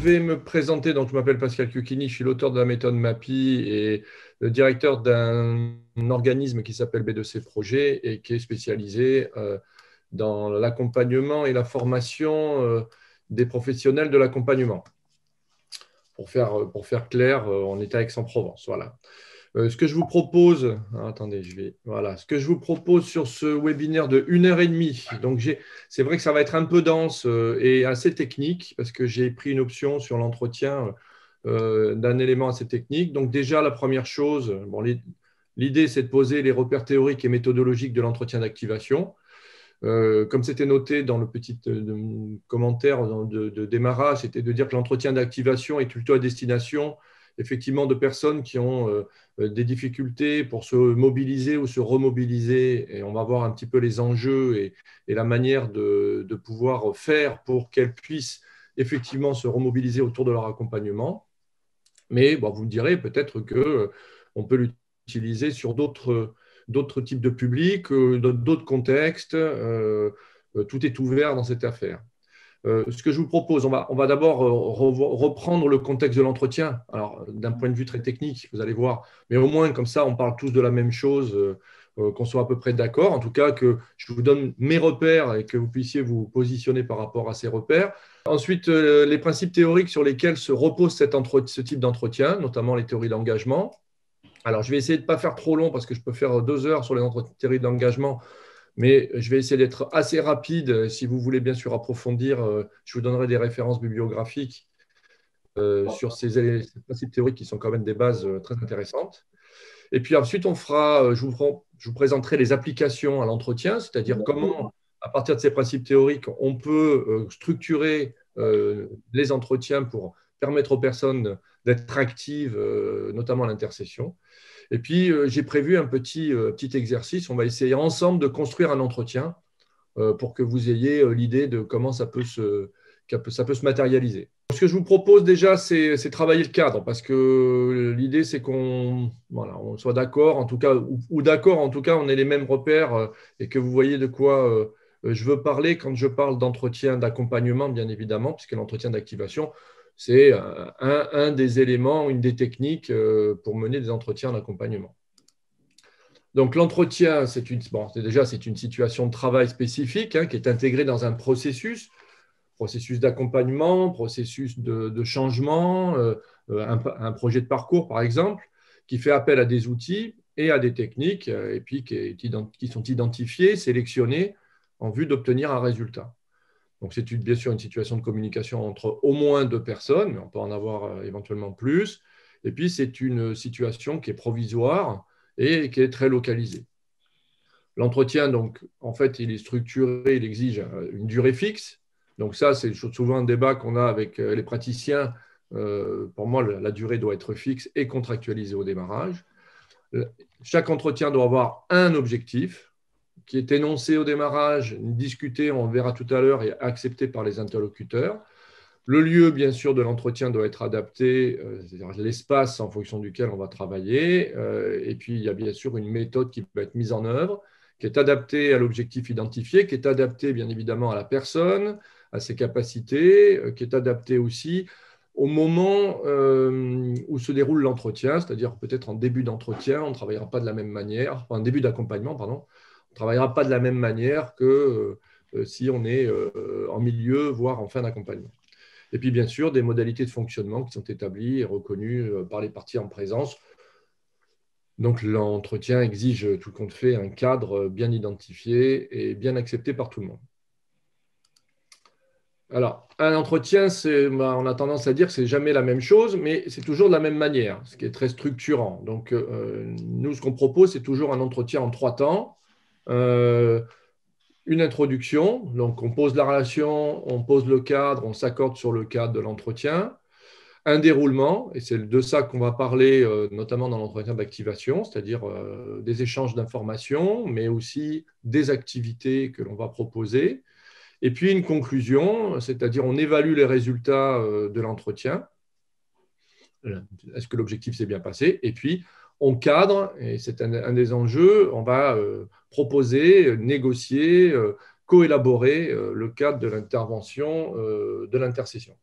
vais me présenter. Donc, je m'appelle Pascal Cucchini, je suis l'auteur de la méthode MAPI et le directeur d'un organisme qui s'appelle B2C Projet et qui est spécialisé dans l'accompagnement et la formation des professionnels de l'accompagnement. Pour faire clair, on est à Aix-en-Provence. Voilà. Ce que je vous propose, attendez, voilà, ce que je vous propose sur ce webinaire de 1h30, donc c'est vrai que ça va être un peu dense et assez technique parce que j'ai pris une option sur l'entretien d'un élément assez technique. Donc déjà, la première chose, bon, l'idée c'est de poser les repères théoriques et méthodologiques de l'entretien d'activation. Comme c'était noté dans le petit commentaire de démarrage, c'était de dire que l'entretien d'activation est plutôt à destination effectivement de personnes qui ont des difficultés pour se mobiliser ou se remobiliser. Et on va voir un petit peu les enjeux et la manière de pouvoir faire pour qu'elles puissent effectivement se remobiliser autour de leur accompagnement. Mais bon, vous me direz peut-être qu'on peut l'utiliser sur d'autres types de publics, d'autres contextes. Tout est ouvert dans cette affaire. Ce que je vous propose, on va d'abord reprendre le contexte de l'entretien. Alors, d'un point de vue très technique, vous allez voir, mais au moins comme ça, on parle tous de la même chose, qu'on soit à peu près d'accord. En tout cas, que je vous donne mes repères et que vous puissiez vous positionner par rapport à ces repères. Ensuite, les principes théoriques sur lesquels se repose ce type d'entretien, notamment les théories d'engagement. Alors, je vais essayer de ne pas faire trop long parce que je peux faire 2 heures sur les théories d'engagement. Mais je vais essayer d'être assez rapide. Si vous voulez bien sûr approfondir, je vous donnerai des références bibliographiques sur ces principes théoriques qui sont quand même des bases très intéressantes. Et puis ensuite, je vous présenterai les applications à l'entretien, c'est-à-dire comment, à partir de ces principes théoriques, on peut structurer les entretiens pour permettre aux personnes d'être actives, notamment à l'intercession. Et puis, j'ai prévu un petit exercice. On va essayer ensemble de construire un entretien pour que vous ayez l'idée de comment ça peut se matérialiser. Ce que je vous propose déjà, c'est travailler le cadre, parce que l'idée, c'est qu'on on soit d'accord, en tout cas, ou d'accord, en tout cas, on ait les mêmes repères et que vous voyez de quoi je veux parler quand je parle d'entretien d'accompagnement, bien évidemment, puisque l'entretien d'activation, c'est un des éléments, une des techniques pour mener des entretiens d'accompagnement. Donc, l'entretien, c'est une situation de travail spécifique qui est intégrée dans un processus d'accompagnement, processus de changement, un projet de parcours, par exemple, qui fait appel à des outils et à des techniques, et puis qui sont identifiés, sélectionnés en vue d'obtenir un résultat. Donc, c'est bien sûr une situation de communication entre au moins 2 personnes, mais on peut en avoir éventuellement plus. Et puis, c'est une situation qui est provisoire et qui est très localisée. L'entretien, donc, en fait, il est structuré, il exige une durée fixe. Donc, ça, c'est souvent un débat qu'on a avec les praticiens. Pour moi, la durée doit être fixe et contractualisée au démarrage. Chaque entretien doit avoir un objectif qui est énoncé au démarrage, discuté, on le verra tout à l'heure, et accepté par les interlocuteurs. Le lieu, bien sûr, de l'entretien doit être adapté, c'est-à-dire l'espace en fonction duquel on va travailler. Et puis, il y a bien sûr une méthode qui peut être mise en œuvre, qui est adaptée à l'objectif identifié, qui est adaptée, bien évidemment, à la personne, à ses capacités, qui est adaptée aussi au moment où se déroule l'entretien, c'est-à-dire peut-être en début d'entretien, on ne travaillera pas de la même manière, en début d'accompagnement, pardon, on ne travaillera pas de la même manière que si on est en milieu, voire en fin d'accompagnement. Et puis, bien sûr, des modalités de fonctionnement qui sont établies et reconnues par les parties en présence. Donc, l'entretien exige, tout compte fait, un cadre bien identifié et bien accepté par tout le monde. Alors, un entretien, on a tendance à dire que ce n'est jamais la même chose, mais c'est toujours de la même manière, ce qui est très structurant. Donc, nous, ce qu'on propose, c'est toujours un entretien en 3 temps. Une introduction, donc on pose la relation, on pose le cadre, on s'accorde sur le cadre de l'entretien. Un déroulement, et c'est de ça qu'on va parler notamment dans l'entretien d'activation, c'est-à-dire des échanges d'informations, mais aussi des activités que l'on va proposer. Et puis une conclusion, c'est-à-dire on évalue les résultats de l'entretien. Est-ce que l'objectif s'est bien passé? Et puis, on cadre, et c'est un des enjeux, on va proposer, négocier, coélaborer le cadre de l'intervention, de l'intercession.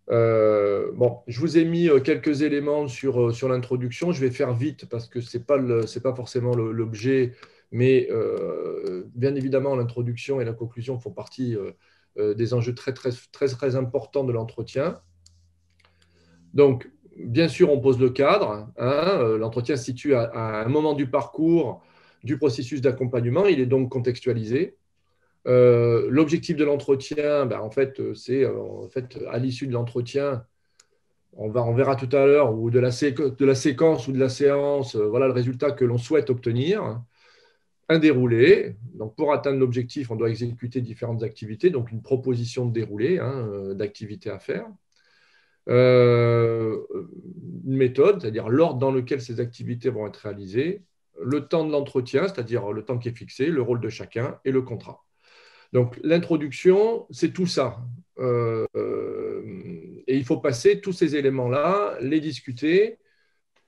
Bon, je vous ai mis quelques éléments sur l'introduction. Je vais faire vite parce que ce n'est pas forcément l'objet, mais bien évidemment, l'introduction et la conclusion font partie des enjeux très, très, très, très importants de l'entretien. Donc, bien sûr, on pose le cadre. Hein, l'entretien se situe à un moment du parcours du processus d'accompagnement. Il est donc contextualisé. L'objectif de l'entretien, ben, en fait, c'est à l'issue de l'entretien, on verra tout à l'heure, ou de la séquence ou de la séance, voilà le résultat que l'on souhaite obtenir. Un déroulé. Donc, pour atteindre l'objectif, on doit exécuter différentes activités, donc une proposition de déroulé, d'activités à faire. Une méthode, c'est-à-dire l'ordre dans lequel ces activités vont être réalisées, le temps de l'entretien, c'est-à-dire le temps qui est fixé, le rôle de chacun et le contrat. Donc, l'introduction, c'est tout ça. Et il faut passer tous ces éléments-là, les discuter,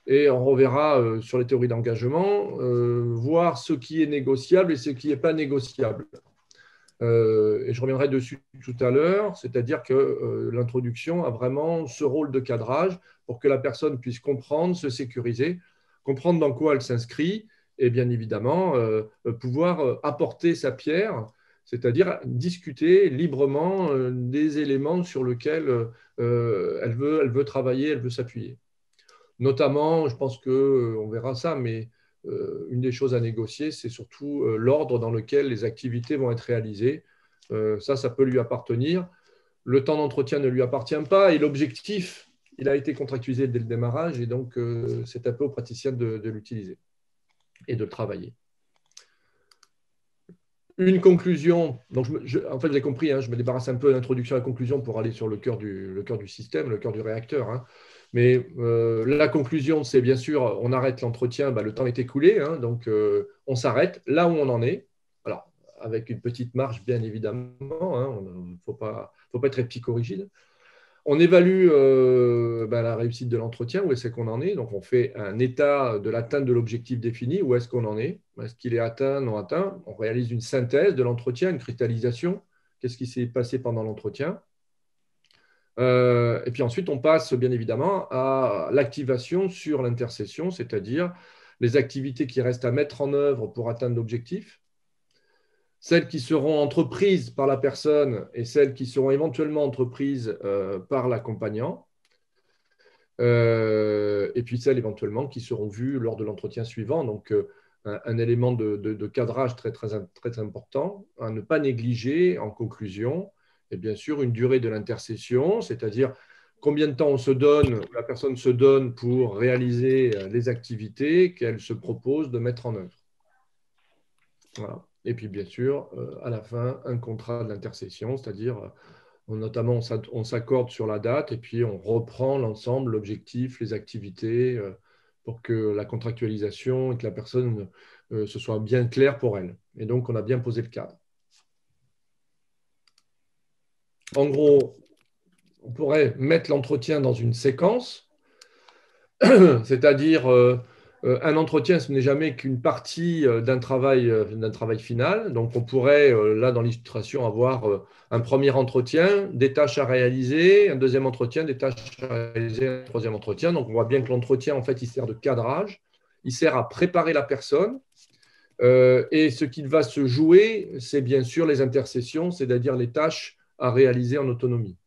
et on reverra sur les théories d'engagement, voir ce qui est négociable et ce qui n'est pas négociable. Et je reviendrai dessus tout à l'heure, c'est-à-dire que l'introduction a vraiment ce rôle de cadrage pour que la personne puisse comprendre, se sécuriser, comprendre dans quoi elle s'inscrit, et bien évidemment pouvoir apporter sa pierre, c'est-à-dire discuter librement des éléments sur lesquels elle veut travailler, elle veut s'appuyer. Notamment, je pense qu'on verra ça, mais une des choses à négocier, c'est surtout l'ordre dans lequel les activités vont être réalisées. Ça peut lui appartenir. Le temps d'entretien ne lui appartient pas et l'objectif, il a été contractualisé dès le démarrage et donc c'est un peu au praticien de l'utiliser et de le travailler. Une conclusion, donc en fait, vous avez compris, je me débarrasse un peu de l'introduction à la conclusion pour aller sur le cœur du système, le cœur du réacteur. Mais la conclusion, c'est bien sûr, on arrête l'entretien, le temps est écoulé, donc on s'arrête là où on en est. Alors, avec une petite marge, bien évidemment, il ne faut pas être psychorigide. On évalue la réussite de l'entretien, où est-ce qu'on en est. Donc, on fait un état de l'atteinte de l'objectif défini, où est-ce qu'on en est. Est-ce qu'il est atteint, non atteint. On réalise une synthèse de l'entretien, une cristallisation. Qu'est-ce qui s'est passé pendant l'entretien. Et puis ensuite, on passe bien évidemment à l'activation sur l'intercession, c'est-à-dire les activités qui restent à mettre en œuvre pour atteindre l'objectif, celles qui seront entreprises par la personne et celles qui seront éventuellement entreprises par l'accompagnant, et puis celles éventuellement qui seront vues lors de l'entretien suivant. Donc, un élément de cadrage très, très, très important à ne pas négliger en conclusion. Et bien sûr, une durée de l'intercession, c'est-à-dire combien de temps on se donne, la personne se donne pour réaliser les activités qu'elle se propose de mettre en œuvre. Voilà. Et puis, bien sûr, à la fin, un contrat de l'intercession, c'est-à-dire, notamment, on s'accorde sur la date et puis on reprend l'ensemble, l'objectif, les activités, pour que la contractualisation et que la personne, ce soit bien clair pour elle. Et donc, on a bien posé le cadre. En gros, on pourrait mettre l'entretien dans une séquence, c'est-à-dire un entretien, ce n'est jamais qu'une partie d'un travail final. Donc, on pourrait, là, dans l'illustration, avoir un premier entretien, des tâches à réaliser, un deuxième entretien, des tâches à réaliser, un troisième entretien. Donc, on voit bien que l'entretien, en fait, il sert de cadrage, il sert à préparer la personne. Et ce qui va se jouer, c'est bien sûr les intercessions, c'est-à-dire les tâches à réaliser en autonomie.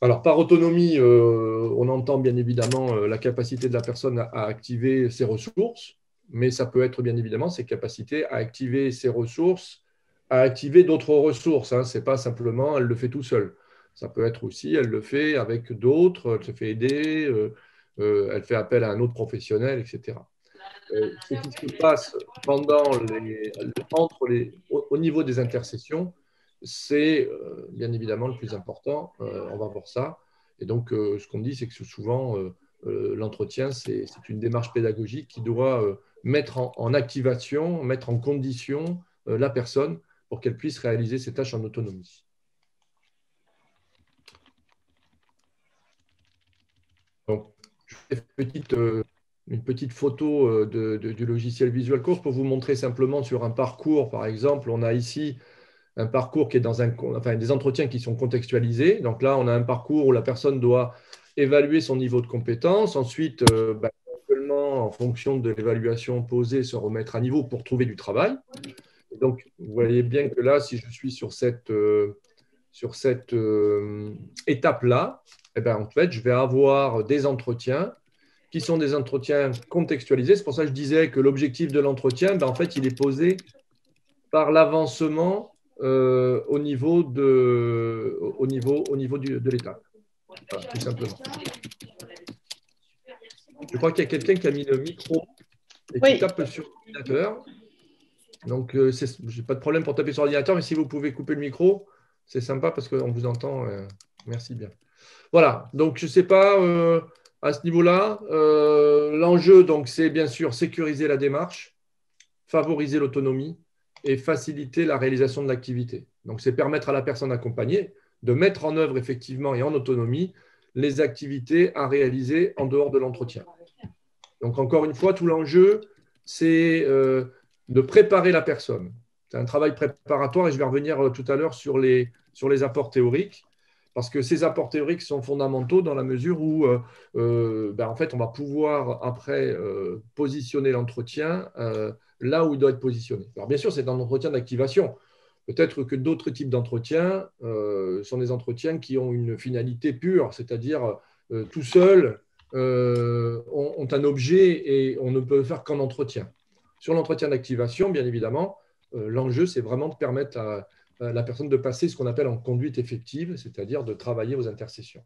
Alors, par autonomie, on entend bien évidemment la capacité de la personne à activer ses ressources, mais ça peut être bien évidemment ses capacités à activer ses ressources, à activer d'autres ressources. Ce n'est pas simplement elle le fait tout seul. Ça peut être aussi elle le fait avec d'autres, elle se fait aider, elle fait appel à un autre professionnel, etc. Ce qui se passe au niveau des intercessions, c'est bien évidemment le plus important. On va voir ça. Et donc, ce qu'on dit, c'est que souvent, l'entretien, c'est une démarche pédagogique qui doit mettre en activation, mettre en condition la personne pour qu'elle puisse réaliser ses tâches en autonomie. Donc, je fais une petite photo du logiciel Visual Course pour vous montrer simplement sur un parcours, par exemple, on a ici un parcours qui est enfin, des entretiens qui sont contextualisés. Donc là, on a un parcours où la personne doit évaluer son niveau de compétence. Ensuite, éventuellement, en fonction de l'évaluation posée, se remettre à niveau pour trouver du travail. Et donc, vous voyez bien que là, si je suis sur cette étape-là, eh ben, en fait, je vais avoir des entretiens qui sont des entretiens contextualisés. C'est pour ça que je disais que l'objectif de l'entretien, ben, en fait, il est posé par l'avancement au niveau de l'étape, voilà, tout simplement. Je crois qu'il y a quelqu'un qui a mis le micro et qui tape sur l'ordinateur. Donc, je n'ai pas de problème pour taper sur l'ordinateur, mais si vous pouvez couper le micro, c'est sympa parce qu'on vous entend. Merci bien. Voilà, donc je ne sais pas, à ce niveau-là, l'enjeu, c'est bien sûr sécuriser la démarche, favoriser l'autonomie et faciliter la réalisation de l'activité. Donc, c'est permettre à la personne accompagnée de mettre en œuvre effectivement et en autonomie les activités à réaliser en dehors de l'entretien. Donc, encore une fois, tout l'enjeu, c'est de préparer la personne. C'est un travail préparatoire et je vais revenir tout à l'heure sur les apports théoriques parce que ces apports théoriques sont fondamentaux dans la mesure où en fait, on va pouvoir après positionner l'entretien là où il doit être positionné. Alors, bien sûr, c'est un entretien d'activation. Peut-être que d'autres types d'entretiens sont des entretiens qui ont une finalité pure, c'est-à-dire tout seul, ont un objet et on ne peut faire qu'en entretien. Sur l'entretien d'activation, bien évidemment, l'enjeu, c'est vraiment de permettre à la personne de passer ce qu'on appelle en conduite effective, c'est-à-dire de travailler aux intercessions.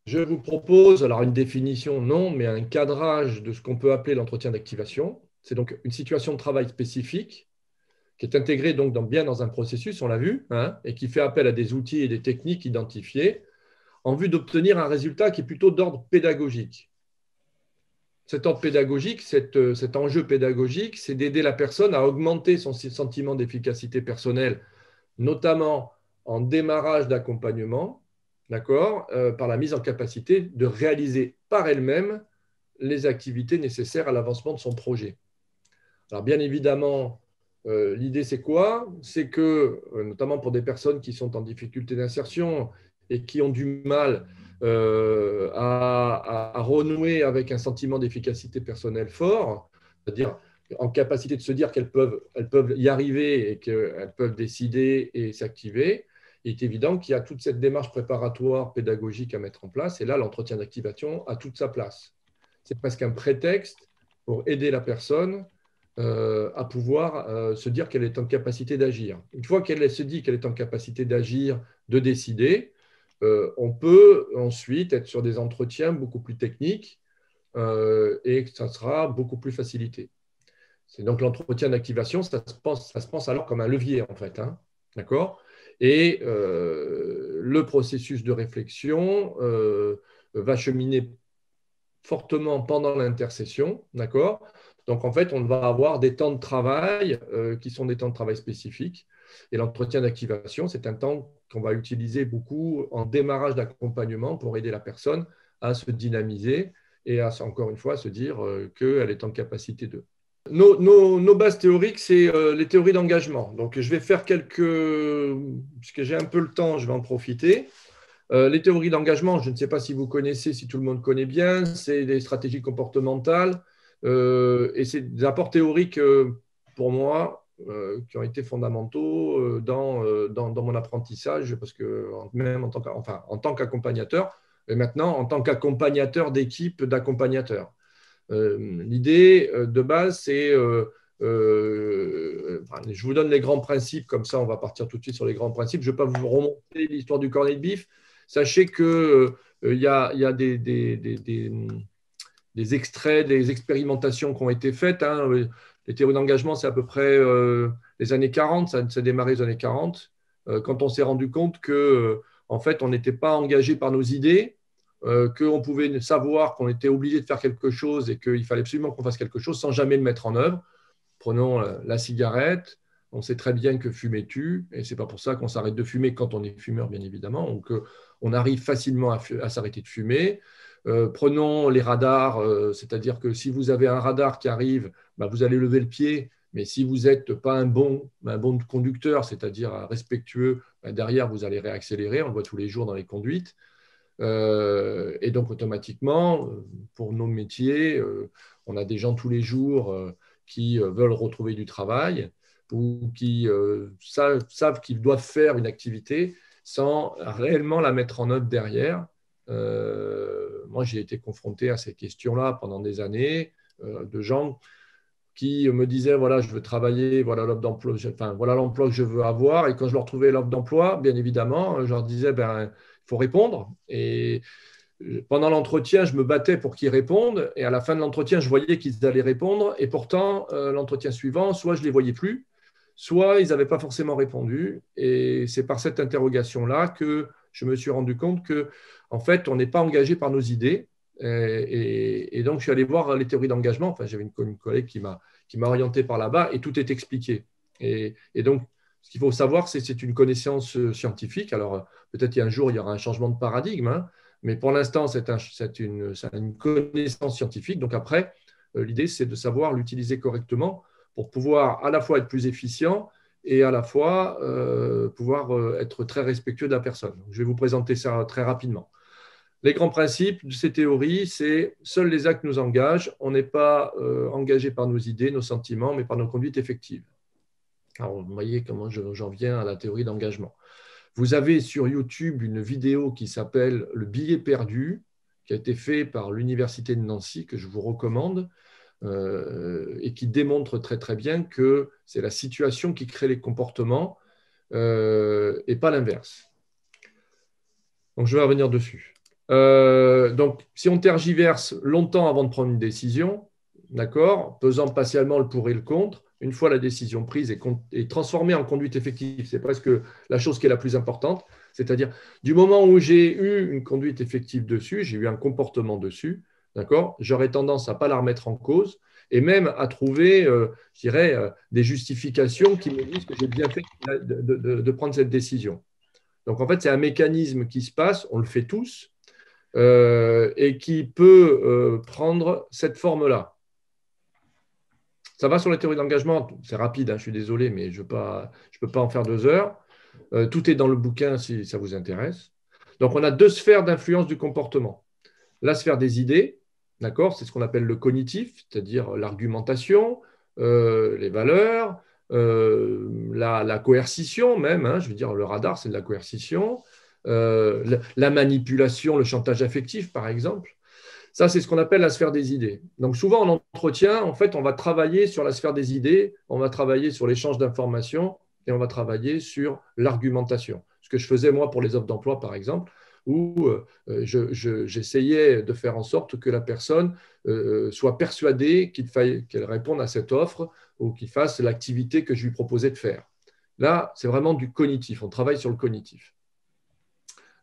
Je vous propose, alors une définition, non, mais un cadrage de ce qu'on peut appeler l'entretien d'activation. C'est donc une situation de travail spécifique qui est intégrée donc bien dans un processus, on l'a vu, hein, et qui fait appel à des outils et des techniques identifiées en vue d'obtenir un résultat qui est plutôt d'ordre pédagogique. Cet ordre pédagogique, cet enjeu pédagogique, c'est d'aider la personne à augmenter son sentiment d'efficacité personnelle, notamment en démarrage d'accompagnement, d'accord, par la mise en capacité de réaliser par elle-même les activités nécessaires à l'avancement de son projet. Alors, bien évidemment, l'idée, c'est quoi? C'est que, notamment pour des personnes qui sont en difficulté d'insertion et qui ont du mal à renouer avec un sentiment d'efficacité personnelle fort, c'est-à-dire en capacité de se dire qu'elles peuvent y arriver et qu'elles peuvent décider et s'activer, il est évident qu'il y a toute cette démarche préparatoire pédagogique à mettre en place. Et là, l'entretien d'activation a toute sa place. C'est presque un prétexte pour aider la personne à pouvoir se dire qu'elle est en capacité d'agir. Une fois qu'elle se dit qu'elle est en capacité d'agir, de décider, on peut ensuite être sur des entretiens beaucoup plus techniques et que ça sera beaucoup plus facilité. C'est donc l'entretien d'activation, ça se pense alors comme un levier en fait, hein, d'accord? Et le processus de réflexion va cheminer fortement pendant l'intercession, d'accord? Donc, en fait, on va avoir des temps de travail qui sont des temps de travail spécifiques. Et l'entretien d'activation, c'est un temps qu'on va utiliser beaucoup en démarrage d'accompagnement pour aider la personne à se dynamiser et à, encore une fois, se dire qu'elle est en capacité de. Nos bases théoriques, c'est les théories d'engagement. Donc, je vais faire puisque j'ai un peu le temps, je vais en profiter. Les théories d'engagement, je ne sais pas si vous connaissez, si tout le monde connaît bien, c'est des stratégies comportementales et c'est des apports théoriques pour moi qui ont été fondamentaux dans mon apprentissage, parce que même en tant qu'accompagnateur, et maintenant en tant qu'accompagnateur d'équipe d'accompagnateurs. L'idée de base, c'est, je vous donne les grands principes, comme ça on va partir tout de suite sur les grands principes. Je ne vais pas vous remonter l'histoire du cornet de bif. Sachez qu'il y a des extraits, des expérimentations qui ont été faites. Hein. Les théories d'engagement, c'est à peu près les années 40, ça a démarré les années 40, quand on s'est rendu compte que, en fait, on n'était pas engagé par nos idées, qu'on pouvait savoir qu'on était obligé de faire quelque chose et qu'il fallait absolument qu'on fasse quelque chose sans jamais le mettre en œuvre. Prenons la cigarette. On sait très bien que fumer tue, et ce n'est pas pour ça qu'on s'arrête de fumer quand on est fumeur, bien évidemment. Donc, on arrive facilement à s'arrêter de fumer. Prenons les radars, c'est-à-dire que si vous avez un radar qui arrive, bah, vous allez lever le pied, mais si vous n'êtes pas un bon conducteur, c'est-à-dire respectueux, bah, derrière, vous allez réaccélérer. On le voit tous les jours dans les conduites. Et donc, automatiquement, pour nos métiers, on a des gens tous les jours qui veulent retrouver du travail ou qui savent qu'ils doivent faire une activité sans réellement la mettre en œuvre derrière. Moi, j'ai été confronté à ces questions-là pendant des années, de gens qui me disaient, voilà, je veux travailler, voilà l'offre d'emploi, enfin, voilà l'emploi que je veux avoir. Et quand je leur trouvais l'offre d'emploi, bien évidemment, je leur disais, ben, il faut répondre. Et pendant l'entretien, je me battais pour qu'ils répondent. Et à la fin de l'entretien, je voyais qu'ils allaient répondre. Et pourtant, l'entretien suivant, soit je ne les voyais plus, soit ils n'avaient pas forcément répondu. Et c'est par cette interrogation-là que je me suis rendu compte que, en fait, on n'est pas engagé par nos idées. Et donc, je suis allé voir les théories d'engagement. Enfin, j'avais une collègue qui m'a orienté par là-bas et tout est expliqué. Et donc, ce qu'il faut savoir, c'est une connaissance scientifique. Alors, peut-être qu'un jour, il y aura un changement de paradigme, hein, mais pour l'instant, c'est une connaissance scientifique. Donc, après, l'idée, c'est de savoir l'utiliser correctement pour pouvoir à la fois être plus efficient et à la fois pouvoir être très respectueux de la personne. Donc, je vais vous présenter ça très rapidement. Les grands principes de ces théories, c'est seuls les actes nous engagent. On n'est pas engagé par nos idées, nos sentiments, mais par nos conduites effectives. Alors, vous voyez comment j'en viens à la théorie d'engagement. Vous avez sur YouTube une vidéo qui s'appelle « Le billet perdu », qui a été fait par l'Université de Nancy, que je vous recommande, et qui démontre très très bien que c'est la situation qui crée les comportements et pas l'inverse. Donc, je vais revenir dessus. Donc, si on tergiverse longtemps avant de prendre une décision, d'accord, pesant patiemment le pour et le contre, une fois la décision prise et transformée en conduite effective, c'est presque la chose qui est la plus importante, c'est-à-dire du moment où j'ai eu une conduite effective dessus, j'ai eu un comportement dessus, d'accord, j'aurais tendance à ne pas la remettre en cause et même à trouver, je dirais, des justifications qui me disent que j'ai bien fait de prendre cette décision. Donc, en fait, c'est un mécanisme qui se passe, on le fait tous, et qui peut prendre cette forme-là. Ça va sur la théorie d'engagement, c'est rapide, hein, je suis désolé, mais je ne peux pas en faire 2 heures. Tout est dans le bouquin si ça vous intéresse. Donc, on a 2 sphères d'influence du comportement. La sphère des idées, d'accord, c'est ce qu'on appelle le cognitif, c'est-à-dire l'argumentation, les valeurs, la coercition même, hein, je veux dire, le radar, c'est de la coercition, la manipulation, le chantage affectif, par exemple. Ça, c'est ce qu'on appelle la sphère des idées. Donc, souvent, en entretien, en fait, on va travailler sur la sphère des idées, on va travailler sur l'échange d'informations et on va travailler sur l'argumentation. Ce que je faisais, moi, pour les offres d'emploi, par exemple, où j'essayais de faire en sorte que la personne soit persuadée qu'elle réponde à cette offre ou qu'il fasse l'activité que je lui proposais de faire. Là, c'est vraiment du cognitif. On travaille sur le cognitif.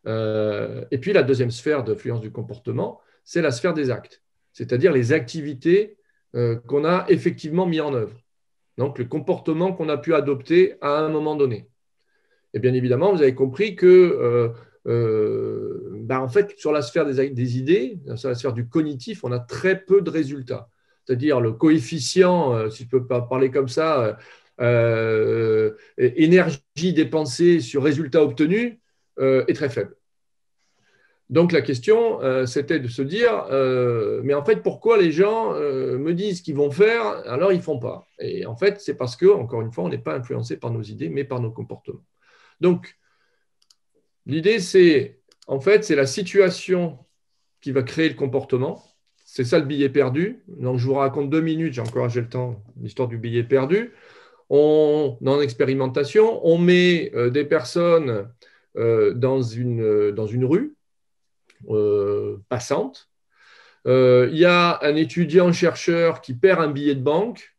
Et puis, la deuxième sphère d'influence du comportement, c'est la sphère des actes, c'est-à-dire les activités qu'on a effectivement mis en œuvre. Donc, le comportement qu'on a pu adopter à un moment donné. Et bien évidemment, vous avez compris que, en fait, sur la sphère des idées, sur la sphère du cognitif, on a très peu de résultats. C'est-à-dire le coefficient, si je peux pas parler comme ça, énergie dépensée sur résultat obtenu est très faible. Donc la question, c'était de se dire, mais en fait, pourquoi les gens me disent qu'ils vont faire, alors ils ne font pas. Et en fait, c'est parce que, encore une fois, on n'est pas influencé par nos idées, mais par nos comportements. Donc, l'idée, c'est, en fait, c'est la situation qui va créer le comportement. C'est ça le billet perdu. Donc, je vous raconte 2 minutes, j'ai le temps, l'histoire du billet perdu. En expérimentation, on met des personnes dans une rue passante. Il y a un étudiant-chercheur qui perd un billet de banque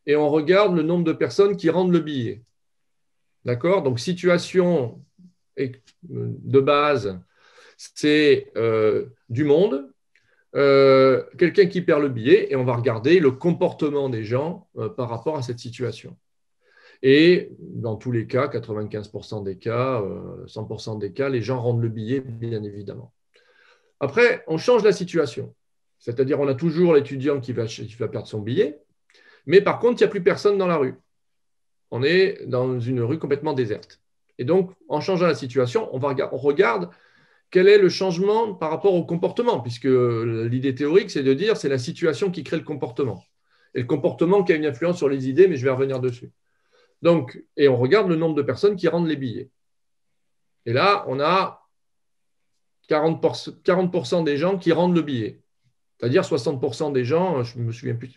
et on regarde le nombre de personnes qui rendent le billet. D'accord? Donc, situation de base, c'est du monde, quelqu'un qui perd le billet et on va regarder le comportement des gens par rapport à cette situation. Et dans tous les cas, 95% des cas, 100% des cas, les gens rendent le billet, bien évidemment. Après, on change la situation. C'est-à-dire, on a toujours l'étudiant qui va perdre son billet, mais par contre, il n'y a plus personne dans la rue. On est dans une rue complètement déserte. Et donc, en changeant la situation, on regarde quel est le changement par rapport au comportement, puisque l'idée théorique, c'est de dire c'est la situation qui crée le comportement. Et le comportement qui a une influence sur les idées, mais je vais revenir dessus. Donc, et on regarde le nombre de personnes qui rendent les billets. Et là, on a 40% des gens qui rendent le billet. C'est-à-dire 60% des gens, je ne me souviens plus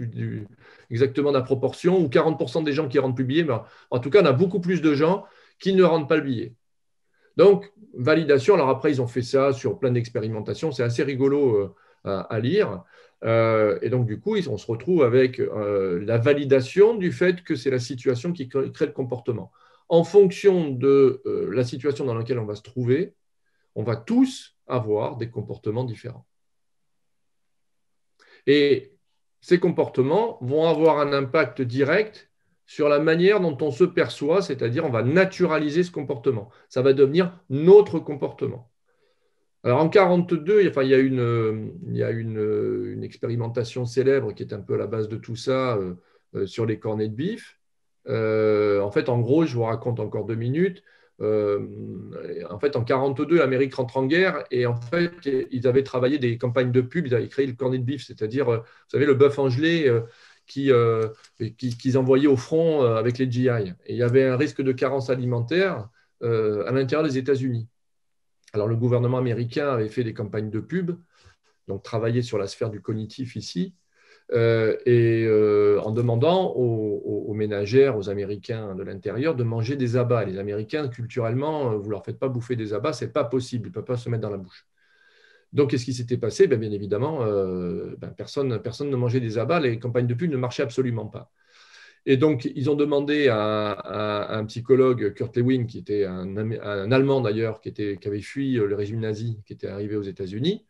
exactement de la proportion, ou 40% des gens qui ne rendent plus le billet, mais en tout cas, on a beaucoup plus de gens qui ne rendent pas le billet. Donc, validation, alors après, ils ont fait ça sur plein d'expérimentations, c'est assez rigolo à lire. Et donc, du coup, on se retrouve avec la validation du fait que c'est la situation qui crée le comportement. En fonction de la situation dans laquelle on va se trouver, on va tous avoir des comportements différents. Et ces comportements vont avoir un impact direct sur la manière dont on se perçoit, c'est-à-dire on va naturaliser ce comportement. Ça va devenir notre comportement. Alors en 1942, il y a une expérimentation célèbre qui est un peu à la base de tout ça sur les cornets de bif. En fait, en gros, je vous raconte encore 2 minutes. En fait, en 1942, l'Amérique rentre en guerre et en fait, ils avaient travaillé des campagnes de pub, ils avaient créé le cornet de bif, c'est-à-dire, vous savez, le bœuf en gelée qu'ils envoyaient au front avec les GI. Et il y avait un risque de carence alimentaire à l'intérieur des États-Unis. Alors, le gouvernement américain avait fait des campagnes de pub, donc travaillé sur la sphère du cognitif ici, en demandant aux ménagères, aux Américains de l'intérieur, de manger des abats. Les Américains, culturellement, vous ne leur faites pas bouffer des abats, ce n'est pas possible, ils ne peuvent pas se mettre dans la bouche. Donc, qu'est-ce qui s'était passé? Bien évidemment, personne ne mangeait des abats, les campagnes de pub ne marchaient absolument pas. Et donc, ils ont demandé à un psychologue, Kurt Lewin, qui était un Allemand d'ailleurs, qui avait fui le régime nazi, qui était arrivé aux États-Unis,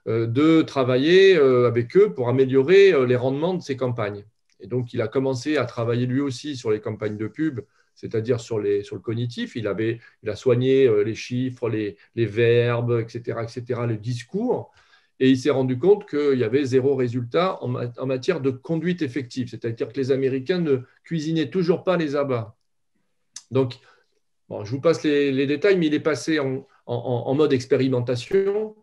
de travailler avec eux pour améliorer les rendements de ces campagnes. Et donc, il a commencé à travailler lui aussi sur les campagnes de pub, c'est-à-dire sur le cognitif. Il a soigné les chiffres, les verbes, etc., le discours. Et il s'est rendu compte qu'il y avait 0 résultat en matière de conduite effective, c'est-à-dire que les Américains ne cuisinaient toujours pas les abats. Donc, bon, je vous passe les détails, mais il est passé en mode expérimentation.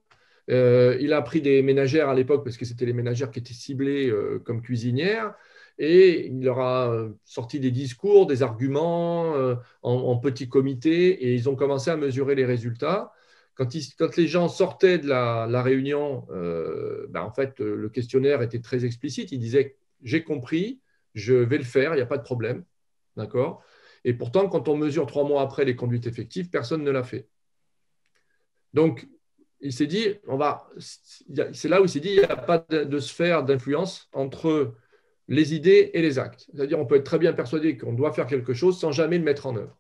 Il a pris des ménagères à l'époque, parce que c'était les ménagères qui étaient ciblées comme cuisinières, et il leur a sorti des discours, des arguments en petits comités, et ils ont commencé à mesurer les résultats. Quand les gens sortaient de la réunion, en fait, le questionnaire était très explicite. Il disait « j'ai compris, je vais le faire, il n'y a pas de problème. » D'accord ? Et pourtant, quand on mesure 3 mois après les conduites effectives, personne ne l'a fait. Donc, il s'est dit, c'est là où il s'est dit, il n'y a pas de sphère d'influence entre les idées et les actes. C'est-à-dire, on peut être très bien persuadé qu'on doit faire quelque chose sans jamais le mettre en œuvre.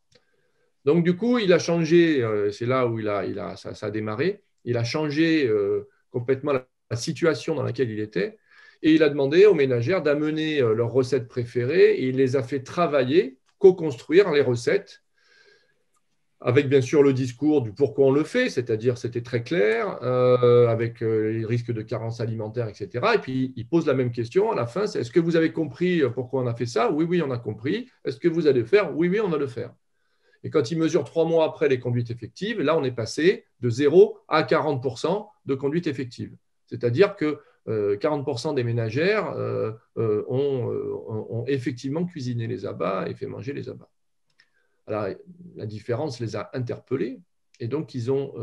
Donc, du coup, il a changé, c'est là où ça a démarré, il a changé complètement la situation dans laquelle il était, et il a demandé aux ménagères d'amener leurs recettes préférées, et il les a fait travailler, co-construire les recettes, avec bien sûr le discours du pourquoi on le fait, c'est-à-dire c'était très clair, avec les risques de carence alimentaire, etc. Et puis il pose la même question à la fin, c'est est-ce que vous avez compris pourquoi on a fait ça? Oui, oui, on a compris. Est-ce que vous allez le faire? Oui, oui, on va le faire. Et quand il mesure 3 mois après les conduites effectives, là on est passé de 0 à 40% de conduite effective. C'est-à-dire que 40% des ménagères ont effectivement cuisiné les abats et fait manger les abats. Alors, la différence les a interpellés et donc ils ont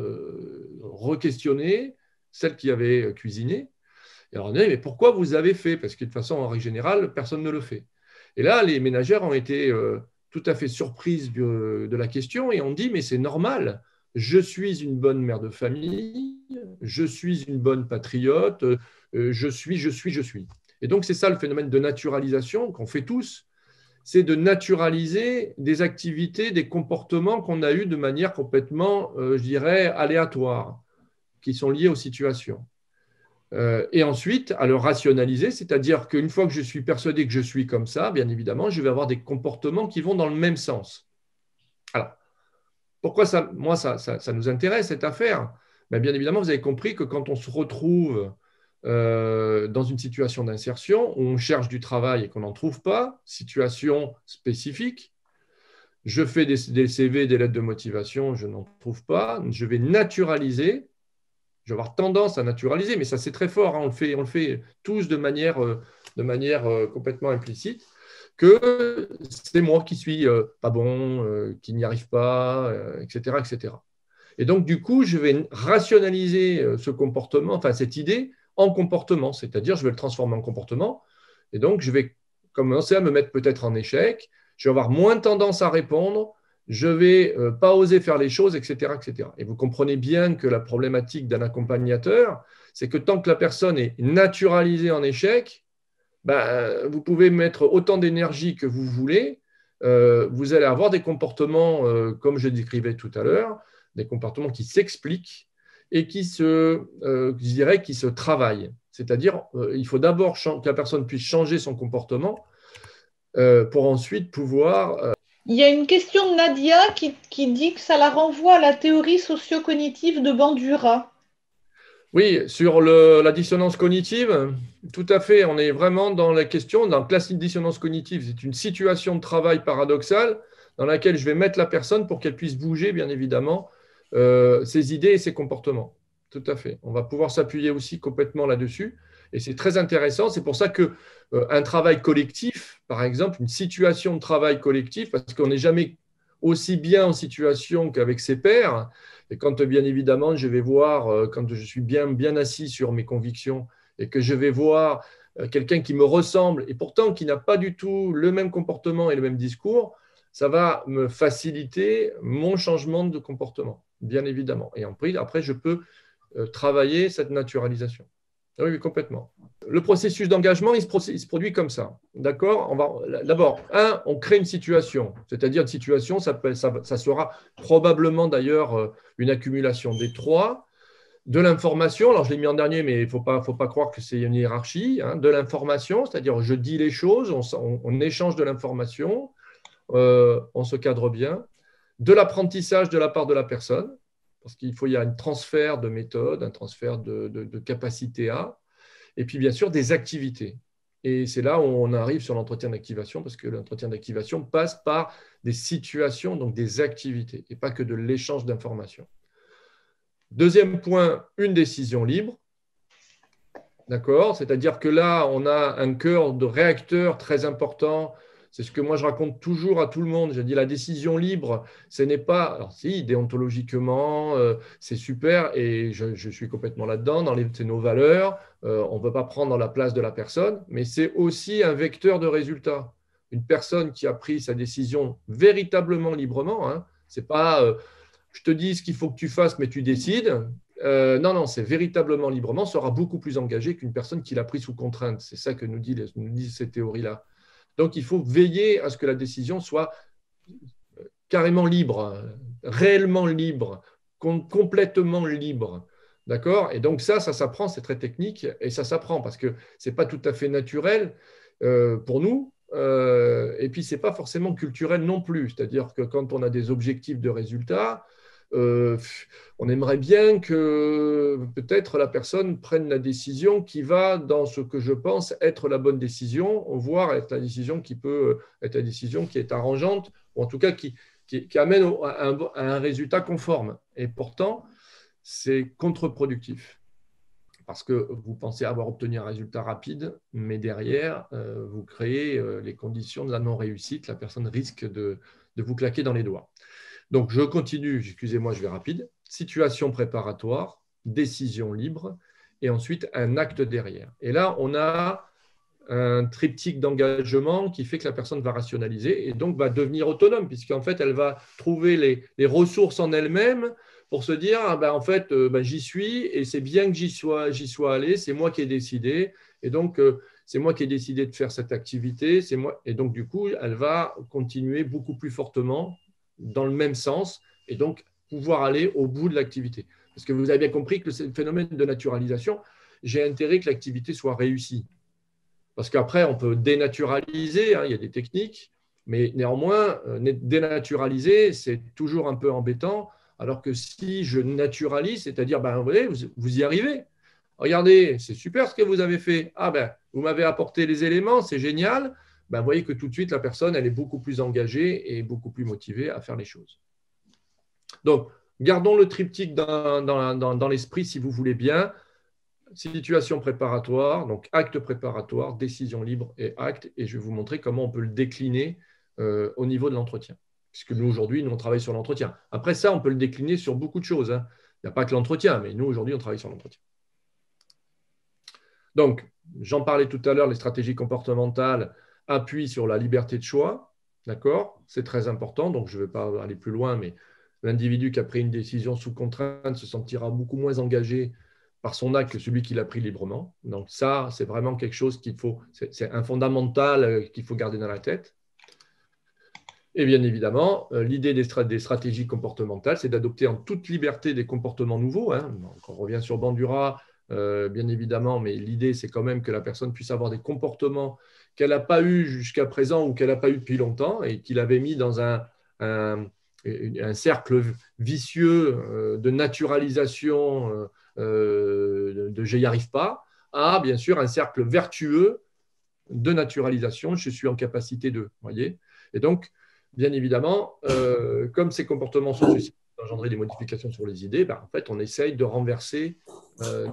re-questionné celles qui avaient cuisiné. Et alors on a dit, mais pourquoi vous avez fait? Parce que de toute façon, en règle générale, personne ne le fait. Et là, les ménagères ont été tout à fait surprises de la question et ont dit, mais c'est normal, je suis une bonne mère de famille, je suis une bonne patriote, je suis. Et donc, c'est ça le phénomène de naturalisation qu'on fait tous, c'est de naturaliser des activités, des comportements qu'on a eus de manière complètement, je dirais, aléatoire, qui sont liés aux situations. Et ensuite, à le rationaliser, c'est-à-dire qu'une fois que je suis persuadé que je suis comme ça, bien évidemment, je vais avoir des comportements qui vont dans le même sens. Alors, pourquoi ça nous intéresse, cette affaire? Mais bien évidemment, vous avez compris que quand on se retrouve dans une situation d'insertion où on cherche du travail et qu'on n'en trouve pas, situation spécifique, je fais des CV, des lettres de motivation, je n'en trouve pas, je vais naturaliser, je vais avoir tendance à naturaliser, mais ça c'est très fort, hein, on le fait tous de manière complètement implicite, que c'est moi qui suis pas bon, qui n'y arrive pas, etc., etc. Et donc, du coup, je vais rationaliser ce comportement, enfin cette idée, en comportement, c'est-à-dire je vais le transformer en comportement. Et donc, je vais commencer à me mettre peut-être en échec, je vais avoir moins tendance à répondre, je ne vais pas oser faire les choses, etc., etc. Et vous comprenez bien que la problématique d'un accompagnateur, c'est que tant que la personne est naturalisée en échec, ben, vous pouvez mettre autant d'énergie que vous voulez, vous allez avoir des comportements, comme je décrivais tout à l'heure, des comportements qui s'expliquent et je dirais, qui se travaillent. C'est-à-dire, il faut d'abord que la personne puisse changer son comportement pour ensuite pouvoir… Il y a une question de Nadia qui dit que ça la renvoie à la théorie socio-cognitive de Bandura. Oui, sur la dissonance cognitive, tout à fait. On est vraiment dans la question d'un classique dissonance cognitive. C'est une situation de travail paradoxale dans laquelle je vais mettre la personne pour qu'elle puisse bouger, bien évidemment, ses idées et ses comportements. Tout à fait. On va pouvoir s'appuyer aussi complètement là-dessus. Et c'est très intéressant. C'est pour ça qu'un travail collectif, par exemple, une situation de travail collectif, parce qu'on n'est jamais aussi bien en situation qu'avec ses pairs. Et quand, bien évidemment, je vais voir, quand je suis bien assis sur mes convictions et que je vais voir quelqu'un qui me ressemble et pourtant qui n'a pas du tout le même comportement et le même discours, ça va me faciliter mon changement de comportement, bien évidemment. Et après, je peux travailler cette naturalisation. Oui, oui, complètement. Le processus d'engagement, il se produit comme ça. D'accord? D'abord, on crée une situation. C'est-à-dire une situation, ça sera probablement d'ailleurs une accumulation des trois. De l'information, alors je l'ai mis en dernier, mais il ne faut pas croire que c'est une hiérarchie. Hein, de l'information, c'est-à-dire je dis les choses, on échange de l'information, on se cadre bien. De l'apprentissage de la part de la personne, parce qu'il y a un transfert de méthode, un transfert de capacité à. Et puis, bien sûr, des activités. Et c'est là où on arrive sur l'entretien d'activation, parce que l'entretien d'activation passe par des situations, donc des activités, et pas que de l'échange d'informations. Deuxième point, une décision libre. D'accord? C'est-à-dire que là, on a un cœur de réacteur très important. C'est ce que moi je raconte toujours à tout le monde. Je dis la décision libre, ce n'est pas… Alors si, déontologiquement, c'est super et je suis complètement là-dedans, c'est nos valeurs. On ne peut pas prendre la place de la personne, mais c'est aussi un vecteur de résultat. Une personne qui a pris sa décision véritablement librement, hein, c'est pas je te dis ce qu'il faut que tu fasses, mais tu décides. Non, c'est véritablement librement, sera beaucoup plus engagé qu'une personne qui l'a pris sous contrainte. C'est ça que nous disent ces théories-là. Donc, il faut veiller à ce que la décision soit carrément libre, réellement libre, complètement libre. D'accord? Et donc, ça s'apprend, c'est très technique, et ça s'apprend parce que ce n'est pas tout à fait naturel pour nous. Et puis, ce n'est pas forcément culturel non plus. C'est-à-dire que quand on a des objectifs de résultats, on aimerait bien que peut-être la personne prenne la décision qui va dans ce que je pense être la bonne décision, voire être la décision qui peut être la décision qui est arrangeante, ou en tout cas qui amène à un résultat conforme. Et pourtant, c'est contre-productif. Parce que vous pensez avoir obtenu un résultat rapide, mais derrière, vous créez les conditions de la non-réussite. La personne risque de vous claquer dans les doigts. Donc, je continue, excusez-moi, je vais rapide. Situation préparatoire, décision libre, et ensuite un acte derrière. Et là, on a un triptyque d'engagement qui fait que la personne va rationaliser et donc va devenir autonome, puisqu'en fait, elle va trouver les ressources en elle-même pour se dire, en fait, j'y suis et c'est bien que j'y sois allé, c'est moi qui ai décidé. Et donc, c'est moi qui ai décidé de faire cette activité. C'est moi. Et donc, du coup, elle va continuer beaucoup plus fortement dans le même sens et donc pouvoir aller au bout de l'activité. Parce que vous avez bien compris que le phénomène de naturalisation, j'ai intérêt que l'activité soit réussie. Parce qu'après, on peut dénaturaliser, hein, il y a des techniques, mais néanmoins, dénaturaliser, c'est toujours un peu embêtant. Alors que si je naturalise, c'est-à-dire, ben, vous y arrivez. Regardez, c'est super ce que vous avez fait. Ah ben, vous m'avez apporté les éléments, c'est génial. Ben, vous voyez que tout de suite, la personne, elle est beaucoup plus engagée et beaucoup plus motivée à faire les choses. Donc, gardons le triptyque dans l'esprit, si vous voulez bien. Situation préparatoire, donc acte préparatoire, décision libre et acte. Et je vais vous montrer comment on peut le décliner au niveau de l'entretien. Puisque nous, aujourd'hui, nous, on travaille sur l'entretien. Après ça, on peut le décliner sur beaucoup de choses. Hein. Il n'y a pas que l'entretien, mais nous, aujourd'hui, on travaille sur l'entretien. Donc, j'en parlais tout à l'heure, les stratégies comportementales appuient sur la liberté de choix. D'accord? C'est très important, donc je ne vais pas aller plus loin, mais l'individu qui a pris une décision sous contrainte se sentira beaucoup moins engagé par son acte que celui qui l'a pris librement. Donc ça, c'est vraiment quelque chose qu'il faut, c'est un fondamental qu'il faut garder dans la tête. Et bien évidemment, l'idée des stratégies comportementales, c'est d'adopter en toute liberté des comportements nouveaux. Hein. Donc, on revient sur Bandura, bien évidemment, mais l'idée, c'est quand même que la personne puisse avoir des comportements qu'elle n'a pas eu jusqu'à présent ou qu'elle n'a pas eu depuis longtemps et qu'il avait mis dans un cercle vicieux de naturalisation de je n'y arrive pas, à bien sûr un cercle vertueux de naturalisation, je suis en capacité de. Voyez. Et donc, bien évidemment, comme ces comportements sont susceptibles d'engendrer des modifications sur les idées, en fait, on essaye de renverser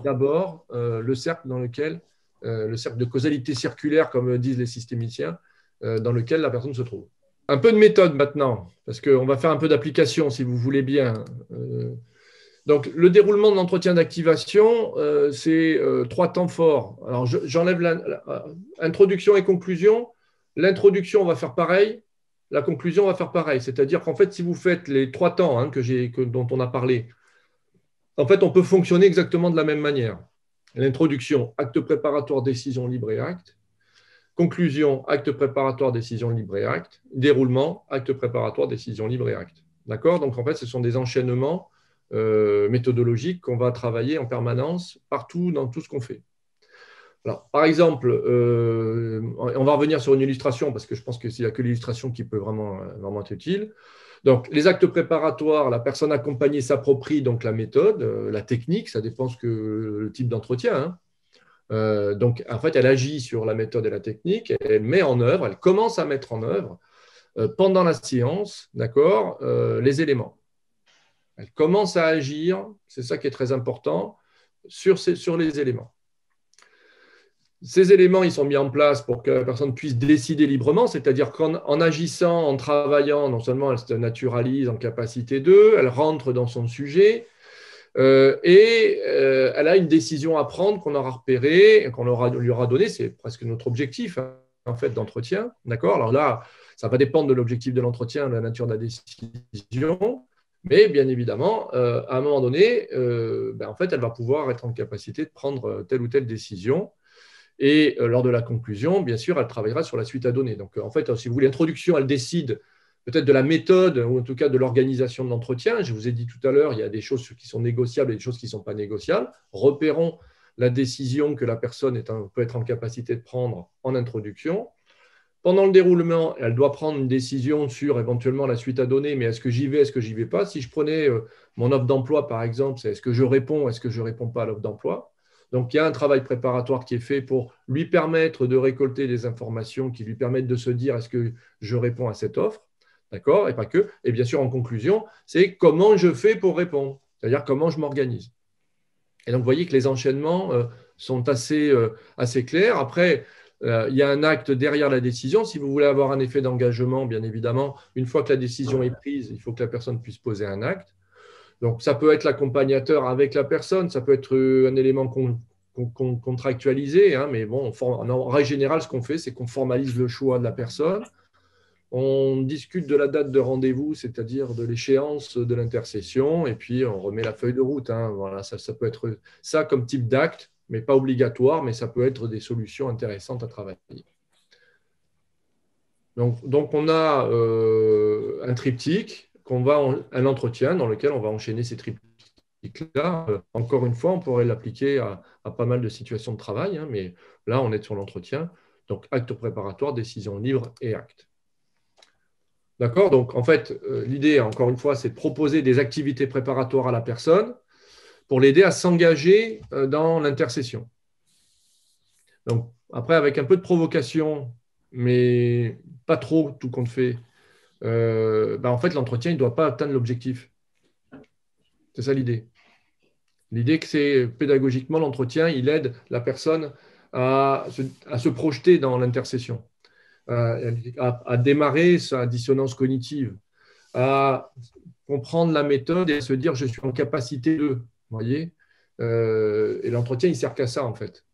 d'abord le cercle dans lequel, le cercle de causalité circulaire, comme disent les systémiciens, dans lequel la personne se trouve. Un peu de méthode maintenant, parce qu'on va faire un peu d'application, si vous voulez bien. Donc, le déroulement de l'entretien d'activation, c'est 3 temps forts. Alors, j'enlève l'introduction et conclusion. L'introduction, on va faire pareil. La conclusion, on va faire pareil. C'est-à-dire qu'en fait, si vous faites les 3 temps hein, dont on a parlé, en fait, on peut fonctionner exactement de la même manière. L'introduction, acte préparatoire, décision libre et acte. Conclusion, acte préparatoire, décision libre et acte. Déroulement, acte préparatoire, décision libre et acte. D'accord? Donc, en fait, ce sont des enchaînements méthodologiques qu'on va travailler en permanence partout dans tout ce qu'on fait. Alors, par exemple, on va revenir sur une illustration parce que je pense qu'il n'y a que l'illustration qui peut vraiment être utile. Donc, les actes préparatoires, la personne accompagnée s'approprie donc la méthode, la technique, ça dépend le type d'entretien. Hein. Donc, en fait, elle agit sur la méthode et la technique, elle met en œuvre, elle commence à mettre en œuvre pendant la séance, d'accord, les éléments. Elle commence à agir, c'est ça qui est très important, sur les éléments. Ces éléments, ils sont mis en place pour que la personne puisse décider librement, c'est-à-dire qu'en agissant, en travaillant, non seulement elle se naturalise en capacité d'eux, elle rentre dans son sujet et elle a une décision à prendre qu'on aura repérée, qu'on lui aura donnée, c'est presque notre objectif hein, en fait d'entretien. D'accord ? Alors là, ça va dépendre de l'objectif de l'entretien, de la nature de la décision. Mais bien évidemment, à un moment donné, en fait, elle va pouvoir être en capacité de prendre telle ou telle décision. Et lors de la conclusion, bien sûr, elle travaillera sur la suite à donner. Donc, en fait, si vous voulez, l'introduction, elle décide peut-être de la méthode ou en tout cas de l'organisation de l'entretien. Je vous ai dit tout à l'heure, il y a des choses qui sont négociables et des choses qui ne sont pas négociables. Repérons la décision que la personne peut être en capacité de prendre en introduction. Pendant le déroulement, elle doit prendre une décision sur éventuellement la suite à donner, mais est-ce que j'y vais, est-ce que j'y vais pas? Si je prenais mon offre d'emploi, par exemple, c'est est-ce que je réponds, est-ce que je ne réponds pas à l'offre d'emploi? Donc, il y a un travail préparatoire qui est fait pour lui permettre de récolter des informations qui lui permettent de se dire est-ce que je réponds à cette offre? D'accord? Et pas que. Et bien sûr, en conclusion, c'est comment je fais pour répondre, c'est-à-dire comment je m'organise. Et donc, vous voyez que les enchaînements sont assez clairs. Après, il y a un acte derrière la décision. Si vous voulez avoir un effet d'engagement, bien évidemment, une fois que la décision est prise, il faut que la personne puisse poser un acte. Donc, ça peut être l'accompagnateur avec la personne, ça peut être un élément contractualisé, hein, mais bon, en règle générale, ce qu'on fait, c'est qu'on formalise le choix de la personne. On discute de la date de rendez-vous, c'est-à-dire de l'échéance de l'intercession, et puis on remet la feuille de route. Hein. Voilà, ça peut être ça comme type d'acte, mais pas obligatoire, mais ça peut être des solutions intéressantes à travailler. Donc on a un triptyque, un entretien dans lequel on va enchaîner ces triptyques-là. Encore une fois, on pourrait l'appliquer à pas mal de situations de travail, hein, mais là, on est sur l'entretien. Donc, acte préparatoire, décision libre et acte. D'accord? Donc, en fait, l'idée, encore une fois, c'est de proposer des activités préparatoires à la personne pour l'aider à s'engager dans l'intercession. Donc, après, avec un peu de provocation, mais pas trop, tout compte fait, en fait, l'entretien, il ne doit pas atteindre l'objectif. C'est ça l'idée. L'idée que c'est pédagogiquement, l'entretien, il aide la personne à se projeter dans l'intercession, à démarrer sa dissonance cognitive, à comprendre la méthode et à se dire je suis en capacité de. Vous voyez, et l'entretien, il sert qu'à ça, en fait.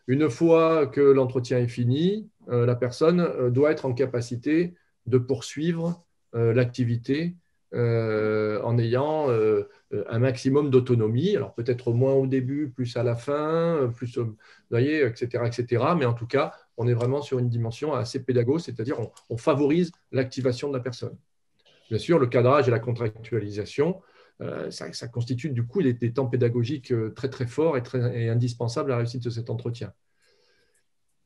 Une fois que l'entretien est fini, la personne doit être en capacité de poursuivre l'activité en ayant un maximum d'autonomie. Alors peut-être moins au début, plus à la fin, plus, vous voyez, etc., etc. Mais en tout cas, on est vraiment sur une dimension assez pédagogique, c'est-à-dire on favorise l'activation de la personne. Bien sûr, le cadrage et la contractualisation, ça constitue du coup des temps pédagogiques très très forts et indispensables à la réussite de cet entretien.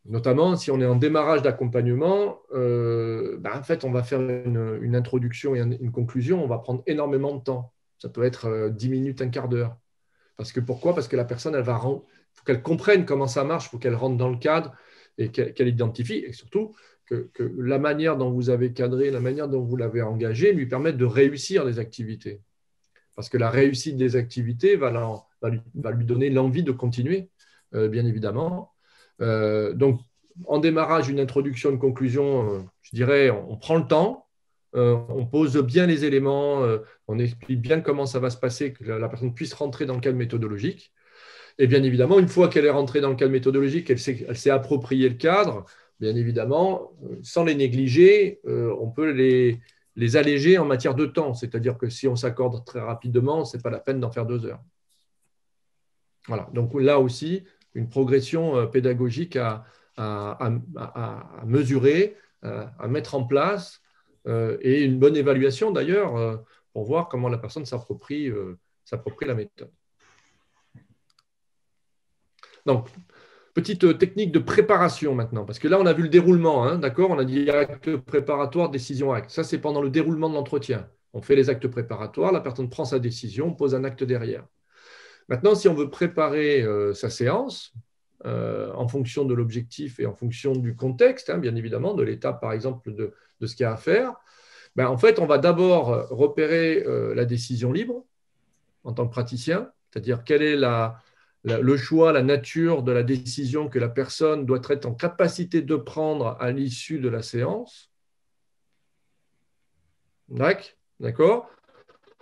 Notamment, si on est en démarrage d'accompagnement, en fait, on va faire une introduction et une conclusion, on va prendre énormément de temps. Ça peut être 10 minutes, un quart d'heure. Pourquoi? Parce que la personne, il faut qu'elle comprenne comment ça marche, il faut qu'elle rentre dans le cadre et qu'elle identifie, et surtout que la manière dont vous avez cadré, la manière dont vous l'avez engagé lui permette de réussir les activités. Parce que la réussite des activités va lui donner l'envie de continuer, bien évidemment. Donc, en démarrage, une introduction, une conclusion, je dirais, on prend le temps, on pose bien les éléments, on explique bien comment ça va se passer, que la personne puisse rentrer dans le cadre méthodologique. Et bien évidemment, une fois qu'elle est rentrée dans le cadre méthodologique, elle s'est approprié le cadre, bien évidemment, sans les négliger, on peut les alléger en matière de temps. C'est-à-dire que si on s'accorde très rapidement, ce n'est pas la peine d'en faire 2 heures. Voilà. Donc là aussi, une progression pédagogique à mesurer, à mettre en place, et une bonne évaluation d'ailleurs pour voir comment la personne s'approprie la méthode. Donc, petite technique de préparation maintenant, parce que là, on a vu le déroulement, hein, d'accord? On a dit acte préparatoire, décision, acte. Ça, c'est pendant le déroulement de l'entretien. On fait les actes préparatoires, la personne prend sa décision, on pose un acte derrière. Maintenant, si on veut préparer sa séance, en fonction de l'objectif et en fonction du contexte, hein, bien évidemment, de l'étape, par exemple, de ce qu'il y a à faire, en fait, on va d'abord repérer la décision libre en tant que praticien, c'est-à-dire quel est le choix, la nature de la décision que la personne doit être en capacité de prendre à l'issue de la séance. D'accord?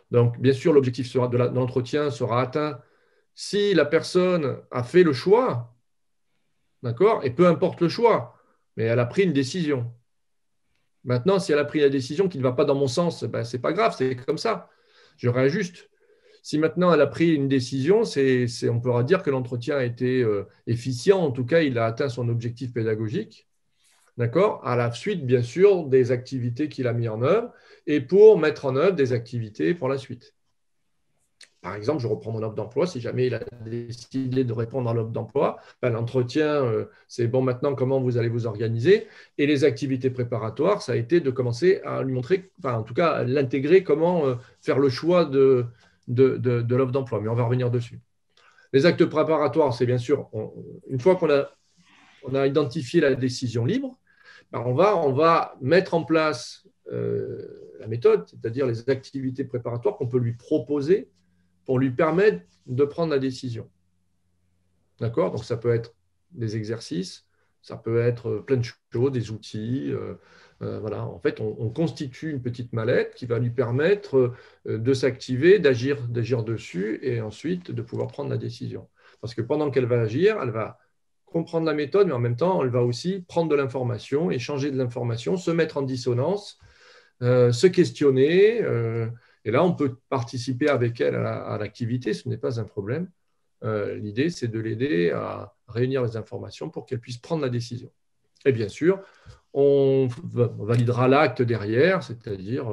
Donc, bien sûr, l'objectif de l'entretien sera atteint si la personne a fait le choix, d'accord? Et peu importe le choix, mais elle a pris une décision. Maintenant, si elle a pris la décision qui ne va pas dans mon sens, ce n'est pas grave, c'est comme ça. Je réajuste. Si maintenant elle a pris une décision, on pourra dire que l'entretien a été efficient, en tout cas, il a atteint son objectif pédagogique, d'accord? À la suite, bien sûr, des activités qu'il a mis en œuvre et pour mettre en œuvre des activités pour la suite. Par exemple, je reprends mon offre d'emploi. Si jamais il a décidé de répondre à l'offre d'emploi, l'entretien, c'est bon, maintenant, comment vous allez vous organiser? Et les activités préparatoires, ça a été de commencer à lui montrer, en tout cas, à l'intégrer, comment faire le choix de l'offre d'emploi. Mais on va revenir dessus. Les actes préparatoires, c'est bien sûr, une fois qu'on a identifié la décision libre, on va mettre en place la méthode, c'est-à-dire les activités préparatoires qu'on peut lui proposer pour lui permettre de prendre la décision. D'accord? Donc, ça peut être des exercices, ça peut être plein de choses, des outils. Voilà. En fait, on constitue une petite mallette qui va lui permettre de s'activer, d'agir dessus et ensuite de pouvoir prendre la décision. Parce que pendant qu'elle va agir, elle va comprendre la méthode, mais en même temps, elle va aussi prendre de l'information, échanger de l'information, se mettre en dissonance, se questionner. Et là, on peut participer avec elle à l'activité, ce n'est pas un problème. L'idée, c'est de l'aider à réunir les informations pour qu'elle puisse prendre la décision. Et bien sûr, on validera l'acte derrière, c'est-à-dire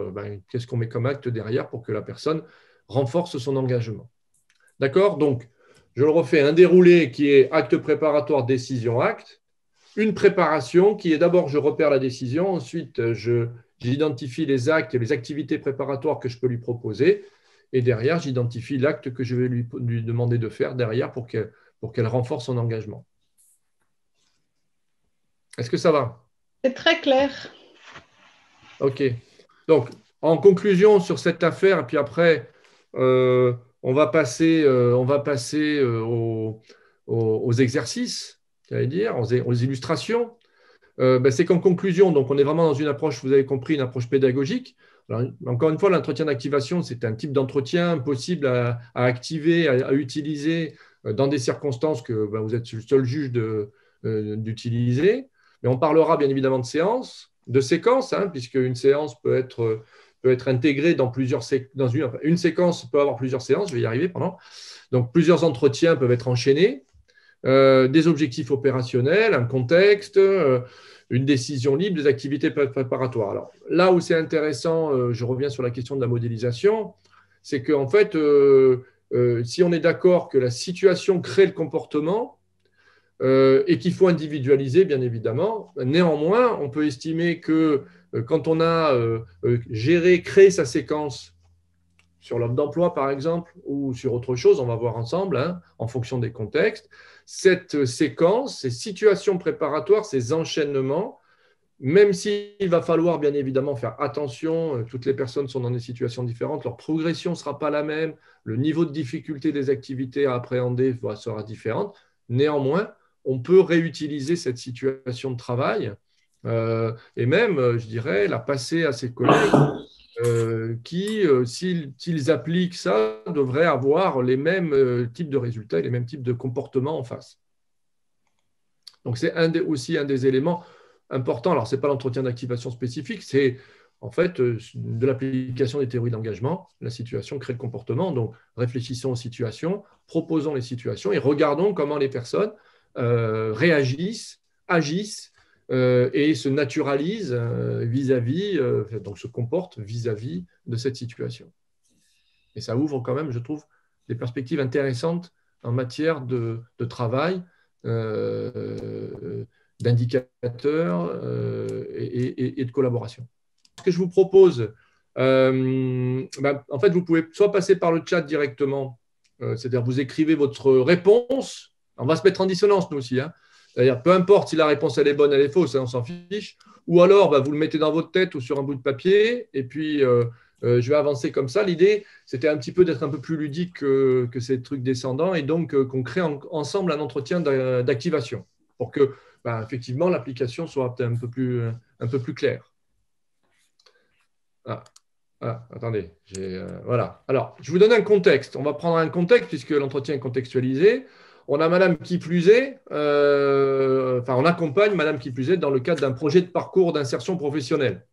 qu'est-ce qu'on met comme acte derrière pour que la personne renforce son engagement. D'accord? Donc, je le refais, un déroulé qui est acte préparatoire, décision, acte. Une préparation qui est d'abord, je repère la décision, ensuite, J'identifie les actes et les activités préparatoires que je peux lui proposer. Et derrière, j'identifie l'acte que je vais lui demander de faire derrière pour qu'elle renforce son engagement. Est-ce que ça va? C'est très clair. OK. Donc, en conclusion sur cette affaire, et puis après, on va passer aux exercices, j'allais dire, aux illustrations. C'est qu'en conclusion, donc on est vraiment dans une approche, vous avez compris, une approche pédagogique. Alors, encore une fois, l'entretien d'activation, c'est un type d'entretien possible à activer, à utiliser dans des circonstances que vous êtes le seul juge d'utiliser. Mais on parlera bien évidemment de séquences, hein, puisque une séance peut être intégrée dans plusieurs séquences. Une séquence peut avoir plusieurs séances, je vais y arriver pendant. Donc, plusieurs entretiens peuvent être enchaînés. Des objectifs opérationnels, un contexte, une décision libre, des activités préparatoires. Alors, là où c'est intéressant, je reviens sur la question de la modélisation, c'est qu'en fait, si on est d'accord que la situation crée le comportement, et qu'il faut individualiser, bien évidemment. Néanmoins, on peut estimer que quand on a créé sa séquence sur l'offre d'emploi, par exemple, ou sur autre chose, on va voir ensemble, hein, en fonction des contextes, cette séquence, ces situations préparatoires, ces enchaînements, même s'il va falloir bien évidemment faire attention, toutes les personnes sont dans des situations différentes, leur progression ne sera pas la même, le niveau de difficulté des activités à appréhender sera différent. Néanmoins, on peut réutiliser cette situation de travail et même, je dirais, la passer à ses collègues qui, s'ils appliquent ça, devraient avoir les mêmes types de résultats et les mêmes types de comportements en face. Donc, c'est aussi un des éléments importants. Alors, ce n'est pas l'entretien d'activation spécifique, c'est en fait de l'application des théories d'engagement. La situation crée le comportement. Donc, réfléchissons aux situations, proposons les situations et regardons comment les personnes réagissent, agissent et se naturalisent vis-à-vis, donc se comportent vis-à-vis de cette situation. Et ça ouvre quand même, je trouve, des perspectives intéressantes en matière de travail, d'indicateurs et de collaboration. Ce que je vous propose, en fait, vous pouvez soit passer par le chat directement, c'est-à-dire vous écrivez votre réponse. On va se mettre en dissonance, nous aussi. Hein. C'est-à-dire, peu importe si la réponse elle est bonne, elle est fausse, hein, on s'en fiche. Ou alors, vous le mettez dans votre tête ou sur un bout de papier, et puis je vais avancer comme ça. L'idée, c'était un petit peu d'être un peu plus ludique que ces trucs descendants, et donc qu'on crée ensemble un entretien d'activation pour que, effectivement, l'application soit un peu plus claire. Attendez, voilà. Alors, je vous donne un contexte. On va prendre un contexte puisque l'entretien est contextualisé. On a Madame qui plus est, on accompagne Madame qui plus est dans le cadre d'un projet de parcours d'insertion professionnelle.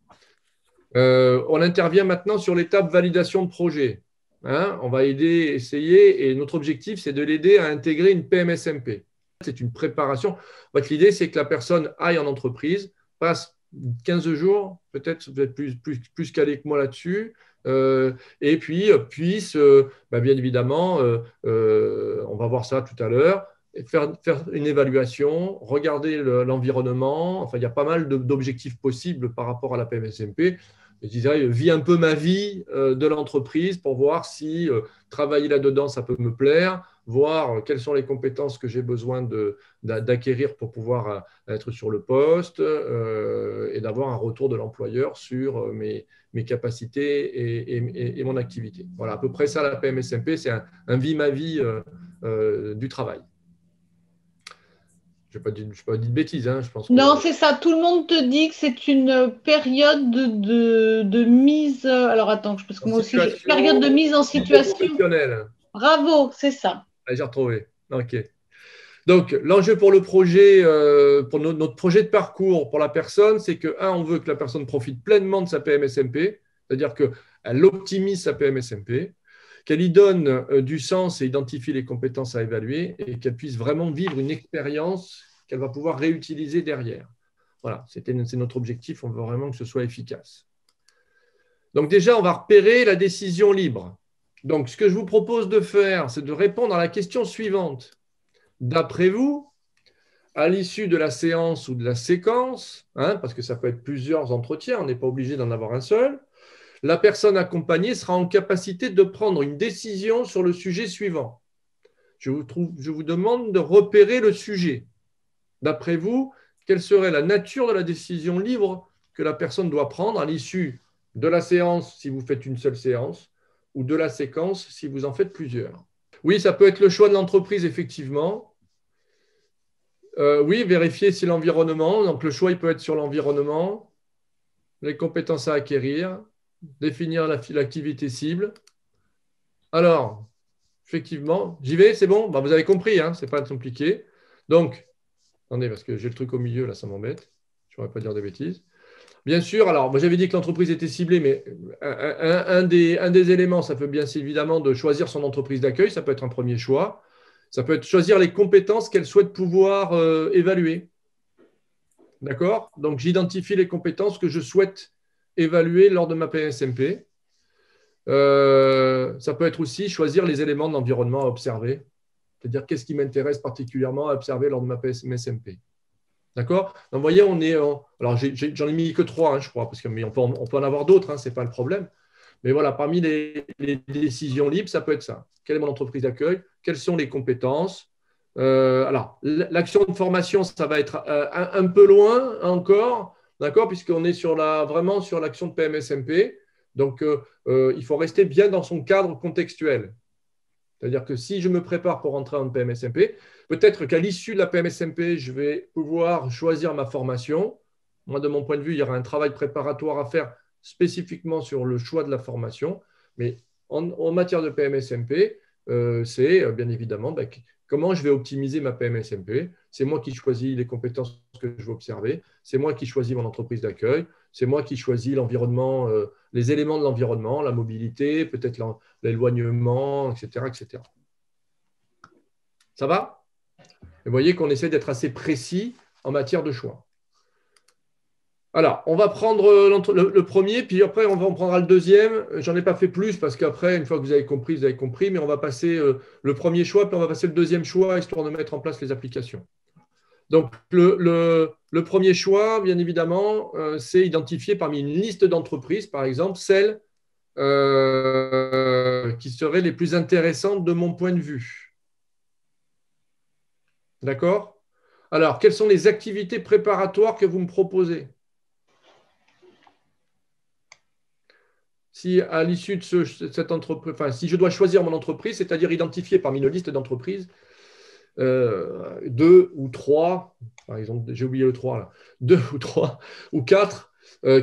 On intervient maintenant sur l'étape validation de projet. Hein, on va essayer, et notre objectif, c'est de l'aider à intégrer une PMSMP. C'est une préparation. L'idée, c'est que la personne aille en entreprise, passe 15 jours, peut-être plus calé que moi là-dessus, et puis puisse, bien évidemment, on va voir ça tout à l'heure, faire une évaluation, regarder l'environnement. Enfin, il y a pas mal d'objectifs possibles par rapport à la PMSMP. Je dirais, vis un peu ma vie de l'entreprise pour voir si travailler là-dedans, ça peut me plaire, voir quelles sont les compétences que j'ai besoin d'acquérir pour pouvoir être sur le poste et d'avoir un retour de l'employeur sur mes capacités et mon activité. Voilà, à peu près ça, la PMSMP, c'est un vie ma vie du travail. Je n'ai pas dit de bêtises. Hein, je pense non, c'est ça. Tout le monde te dit que c'est une période de mise. Alors attends, parce que moi aussi, période de mise en situation. Bravo, c'est ça. J'ai retrouvé. OK. Donc, l'enjeu pour le projet, pour notre projet de parcours pour la personne, c'est que, on veut que la personne profite pleinement de sa PMSMP, c'est-à-dire qu'elle optimise sa PMSMP, qu'elle y donne du sens et identifie les compétences à évaluer et qu'elle puisse vraiment vivre une expérience qu'elle va pouvoir réutiliser derrière. Voilà, c'est notre objectif, on veut vraiment que ce soit efficace. Donc déjà, on va repérer la décision libre. Donc, ce que je vous propose de faire, c'est de répondre à la question suivante. D'après vous, à l'issue de la séance ou de la séquence, hein, parce que ça peut être plusieurs entretiens, on n'est pas obligé d'en avoir un seul, la personne accompagnée sera en capacité de prendre une décision sur le sujet suivant. Je vous demande de repérer le sujet. D'après vous, quelle serait la nature de la décision libre que la personne doit prendre à l'issue de la séance si vous faites une seule séance ou de la séquence si vous en faites plusieurs? Oui, ça peut être le choix de l'entreprise, effectivement. Oui, vérifier si l'environnement, donc le choix il peut être sur l'environnement, les compétences à acquérir, définir l'activité cible. Alors, effectivement, j'y vais, c'est bon? Vous avez compris, hein, ce n'est pas compliqué. Donc, attendez, parce que j'ai le truc au milieu, là, ça m'embête. Je ne pourrais pas dire de bêtises. Bien sûr, alors, moi j'avais dit que l'entreprise était ciblée, mais un des éléments, ça peut bien évidemment de choisir son entreprise d'accueil, ça peut être un premier choix. Ça peut être choisir les compétences qu'elle souhaite pouvoir évaluer. D'accord? Donc, j'identifie les compétences que je souhaite évaluer lors de ma PMSMP. Ça peut être aussi choisir les éléments de l'environnement à observer. C'est-à-dire, qu'est-ce qui m'intéresse particulièrement à observer lors de ma PMSMP. D'accord? Donc, vous voyez, on est alors, j'en ai mis que 3, hein, je crois, parce qu'on peut en avoir d'autres, hein, ce n'est pas le problème. Mais voilà, parmi les décisions libres, ça peut être ça. Quelle est mon entreprise d'accueil? Quelles sont les compétences? Alors, l'action de formation, ça va être un peu loin encore, d'accord, puisqu'on est vraiment sur l'action de PMSMP. Donc, il faut rester bien dans son cadre contextuel. C'est-à-dire que si je me prépare pour entrer en PMSMP, peut-être qu'à l'issue de la PMSMP, je vais pouvoir choisir ma formation. Moi, de mon point de vue, il y aura un travail préparatoire à faire spécifiquement sur le choix de la formation. Mais en matière de PMSMP, c'est bien évidemment comment je vais optimiser ma PMSMP. C'est moi qui choisis les compétences que je veux observer. C'est moi qui choisis mon entreprise d'accueil. C'est moi qui choisis l'environnement, les éléments de l'environnement, la mobilité, peut-être l'éloignement, etc., etc. Ça va? Et vous voyez qu'on essaie d'être assez précis en matière de choix. Alors, on va prendre le premier, puis après, on prendra le deuxième. J'en ai pas fait plus parce qu'après, une fois que vous avez compris, mais on va passer le premier choix, puis on va passer le deuxième choix, histoire de mettre en place les applications. Donc, le premier choix, bien évidemment, c'est identifier parmi une liste d'entreprises, par exemple, celles qui seraient les plus intéressantes de mon point de vue. D'accord? Alors, quelles sont les activités préparatoires que vous me proposez? Si à l'issue de cette entreprise, enfin, si je dois choisir mon entreprise, c'est-à-dire identifier parmi une liste d'entreprises 2 ou 3, par exemple, j'ai oublié le 3 là, 2 ou 3 ou 4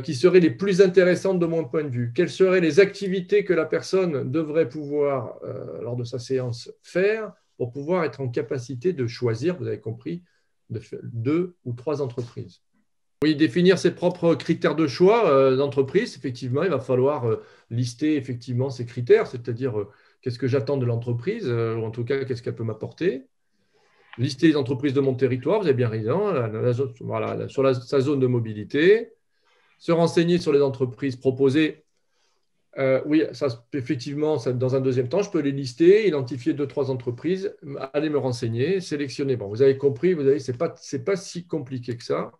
qui seraient les plus intéressantes de mon point de vue. Quelles seraient les activités que la personne devrait pouvoir, lors de sa séance, faire pour pouvoir être en capacité de choisir, vous avez compris, 2 ou 3 entreprises? Oui, définir ses propres critères de choix d'entreprise, effectivement, il va falloir lister effectivement ces critères, c'est-à-dire qu'est-ce que j'attends de l'entreprise, ou en tout cas, qu'est-ce qu'elle peut m'apporter. Lister les entreprises de mon territoire, vous avez bien raison, voilà, sur sa zone de mobilité, se renseigner sur les entreprises proposées. Oui, ça, effectivement, dans un deuxième temps, je peux les lister, identifier 2-3 entreprises, aller me renseigner, sélectionner. Bon, vous avez compris, ce n'est pas si compliqué que ça.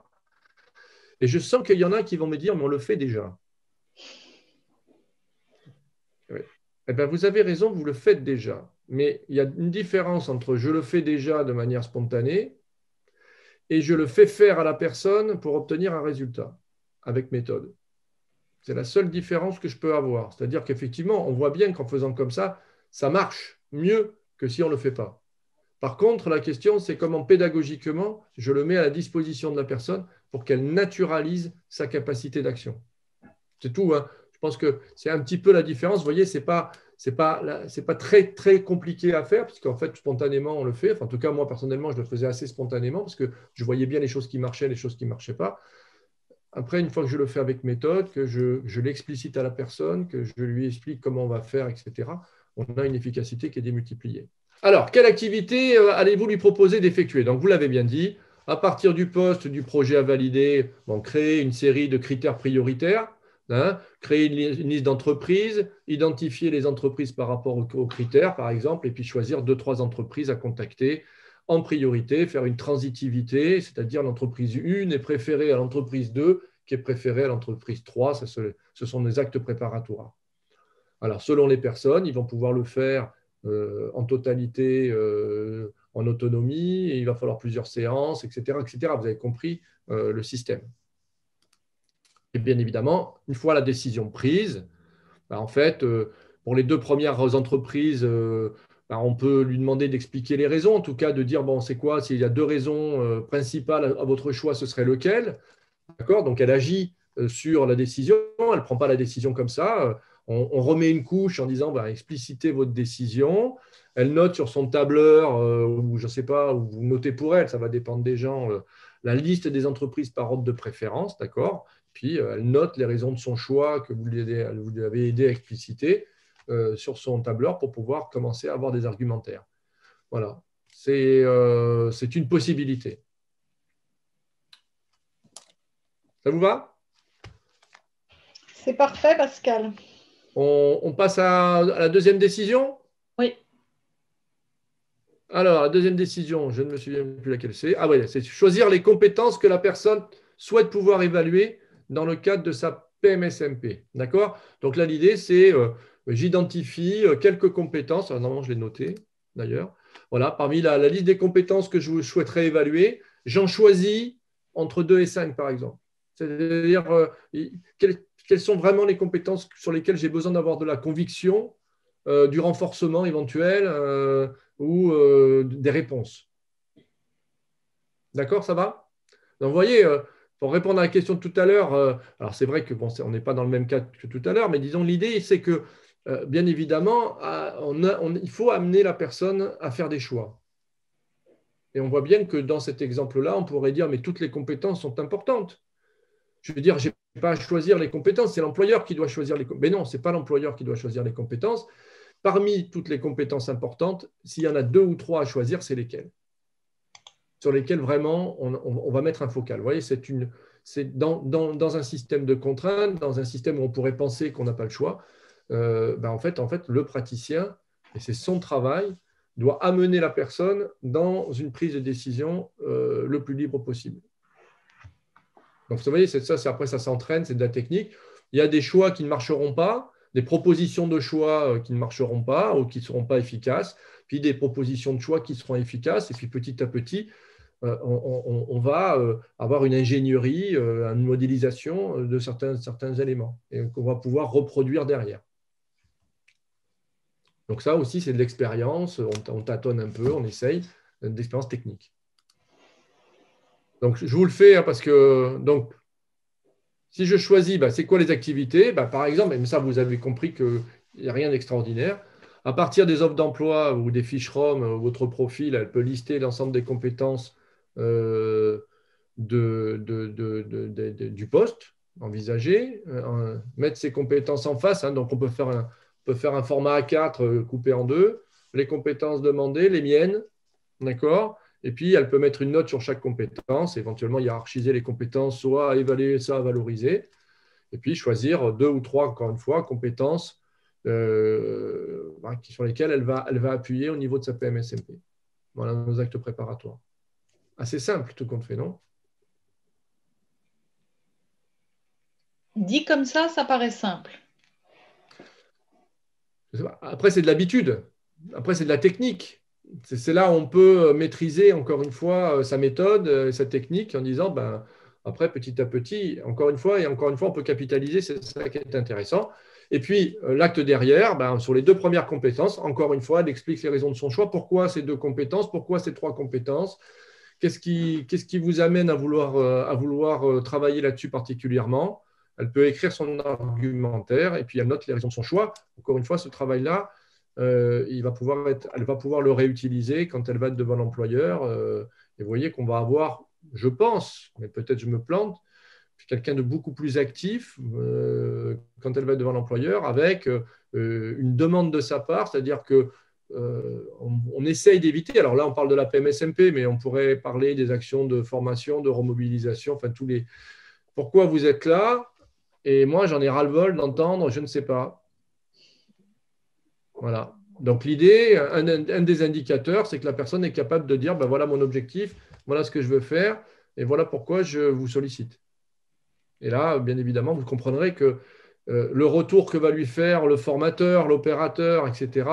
Et je sens qu'il y en a qui vont me dire, mais on le fait déjà. Oui. Eh bien, vous avez raison, vous le faites déjà. Mais il y a une différence entre je le fais déjà de manière spontanée et je le fais faire à la personne pour obtenir un résultat avec méthode. C'est la seule différence que je peux avoir. C'est-à-dire qu'effectivement, on voit bien qu'en faisant comme ça marche mieux que si on ne le fait pas. Par contre, la question, c'est comment pédagogiquement je le mets à la disposition de la personne pour qu'elle naturalise sa capacité d'action. C'est tout, hein. Je pense que c'est un petit peu la différence. Vous voyez, ce n'est pas très, très compliqué à faire, puisqu'en fait, spontanément, on le fait. Enfin, en tout cas, moi, personnellement, je le faisais assez spontanément, parce que je voyais bien les choses qui marchaient, les choses qui ne marchaient pas. Après, une fois que je le fais avec méthode, que je l'explicite à la personne, que je lui explique comment on va faire, etc., on a une efficacité qui est démultipliée. Alors, quelle activité allez-vous lui proposer d'effectuer? Donc, vous l'avez bien dit, à partir du poste du projet à valider, créer une série de critères prioritaires, hein, créer une liste d'entreprises, identifier les entreprises par rapport aux critères, par exemple, et puis choisir 2-3 entreprises à contacter en priorité, faire une transitivité, c'est-à-dire l'entreprise 1 est préférée à l'entreprise 2, qui est préférée à l'entreprise 3. Ce sont des actes préparatoires. Alors, selon les personnes, ils vont pouvoir le faire en totalité, en autonomie, et il va falloir plusieurs séances, etc. etc. Vous avez compris le système. Et bien évidemment, une fois la décision prise, en fait, pour les 2 premières entreprises, on peut lui demander d'expliquer les raisons, en tout cas de dire, bon, c'est quoi, s'il y a 2 raisons principales à votre choix, ce serait lequel? D'accord? Donc, elle agit sur la décision, elle ne prend pas la décision comme ça. On remet une couche en disant, explicitez votre décision. Elle note sur son tableur, ou je ne sais pas, ou vous notez pour elle, ça va dépendre des gens, la liste des entreprises par ordre de préférence, d'accord? Puis, elle note les raisons de son choix que vous lui avez aidé à expliciter sur son tableur pour pouvoir commencer à avoir des argumentaires. Voilà, c'est une possibilité. Ça vous va? C'est parfait, Pascal. On passe à la deuxième décision? Oui. Alors, la deuxième décision, je ne me souviens plus laquelle c'est. Ah oui, c'est choisir les compétences que la personne souhaite pouvoir évaluer dans le cadre de sa PMSMP. D'accord? Donc là, l'idée, c'est j'identifie quelques compétences. Alors, normalement, je l'ai noté d'ailleurs. Voilà, parmi la liste des compétences que je souhaiterais évaluer, j'en choisis entre 2 et 5, par exemple. C'est-à-dire, quelles sont vraiment les compétences sur lesquelles j'ai besoin d'avoir de la conviction, du renforcement éventuel ou des réponses. D'accord, ça va? Donc, vous voyez, pour répondre à la question de tout à l'heure, alors c'est vrai que bon, on n'est pas dans le même cas que tout à l'heure, mais disons, l'idée, c'est que, bien évidemment, il faut amener la personne à faire des choix. Et on voit bien que dans cet exemple-là, on pourrait dire, mais toutes les compétences sont importantes. Je veux dire, je n'ai pas à choisir les compétences, c'est l'employeur qui doit choisir les compétences. Mais non, ce n'est pas l'employeur qui doit choisir les compétences. Parmi toutes les compétences importantes, s'il y en a 2 ou 3 à choisir, c'est lesquelles? Sur lesquelles vraiment on va mettre un focal. Vous voyez, c'est dans un système de contraintes, dans un système où on pourrait penser qu'on n'a pas le choix. En fait, le praticien, et c'est son travail, doit amener la personne dans une prise de décision le plus libre possible. Donc, vous voyez, après, ça s'entraîne, c'est de la technique. Il y a des choix qui ne marcheront pas, des propositions de choix qui ne marcheront pas ou qui ne seront pas efficaces, puis des propositions de choix qui seront efficaces. Et puis, petit à petit, on va avoir une ingénierie, une modélisation de certains éléments et qu'on va pouvoir reproduire derrière. Donc, ça aussi, c'est de l'expérience. On tâtonne un peu, on essaye, d'expérience technique. Donc, je vous le fais parce que, donc, si je choisis, c'est quoi les activités? Par exemple, mais ça, vous avez compris qu'il n'y a rien d'extraordinaire. À partir des offres d'emploi ou des fiches ROM, votre profil, elle peut lister l'ensemble des compétences du poste envisagé, mettre ses compétences en face. Donc, on peut faire un format A4 coupé en 2, les compétences demandées, les miennes, d'accord? Et puis, elle peut mettre une note sur chaque compétence, éventuellement hiérarchiser les compétences, soit à évaluer, soit à valoriser. Et puis, choisir 2 ou 3, encore une fois, compétences sur lesquelles elle va appuyer au niveau de sa PMSMP. Voilà nos actes préparatoires. Assez simple, tout compte fait, non? Dit comme ça paraît simple. Après, c'est de l'habitude. Après, c'est de la technique. C'est là où on peut maîtriser, encore une fois, sa méthode, sa technique, en disant, après, petit à petit, encore une fois, on peut capitaliser, c'est ça qui est intéressant. Et puis, l'acte derrière, sur les 2 premières compétences, encore une fois, elle explique les raisons de son choix. Pourquoi ces 2 compétences? Pourquoi ces 3 compétences? Qu'est-ce qui vous amène à vouloir travailler là-dessus particulièrement? Elle peut écrire son argumentaire et puis elle note les raisons de son choix. Encore une fois, ce travail-là, elle va pouvoir le réutiliser quand elle va être devant l'employeur. Et vous voyez qu'on va avoir, je pense, mais peut-être je me plante, quelqu'un de beaucoup plus actif quand elle va être devant l'employeur avec une demande de sa part, c'est-à-dire que on essaye d'éviter, alors là on parle de la PMSMP, mais on pourrait parler des actions de formation, de remobilisation, enfin tous les... Pourquoi vous êtes là? Et moi j'en ai ras-le-bol d'entendre, je ne sais pas. Voilà. Donc l'idée, un des indicateurs, c'est que la personne est capable de dire, ben voilà mon objectif, voilà ce que je veux faire, et voilà pourquoi je vous sollicite. Et là, bien évidemment, vous comprendrez que le retour que va lui faire le formateur, l'opérateur, etc.,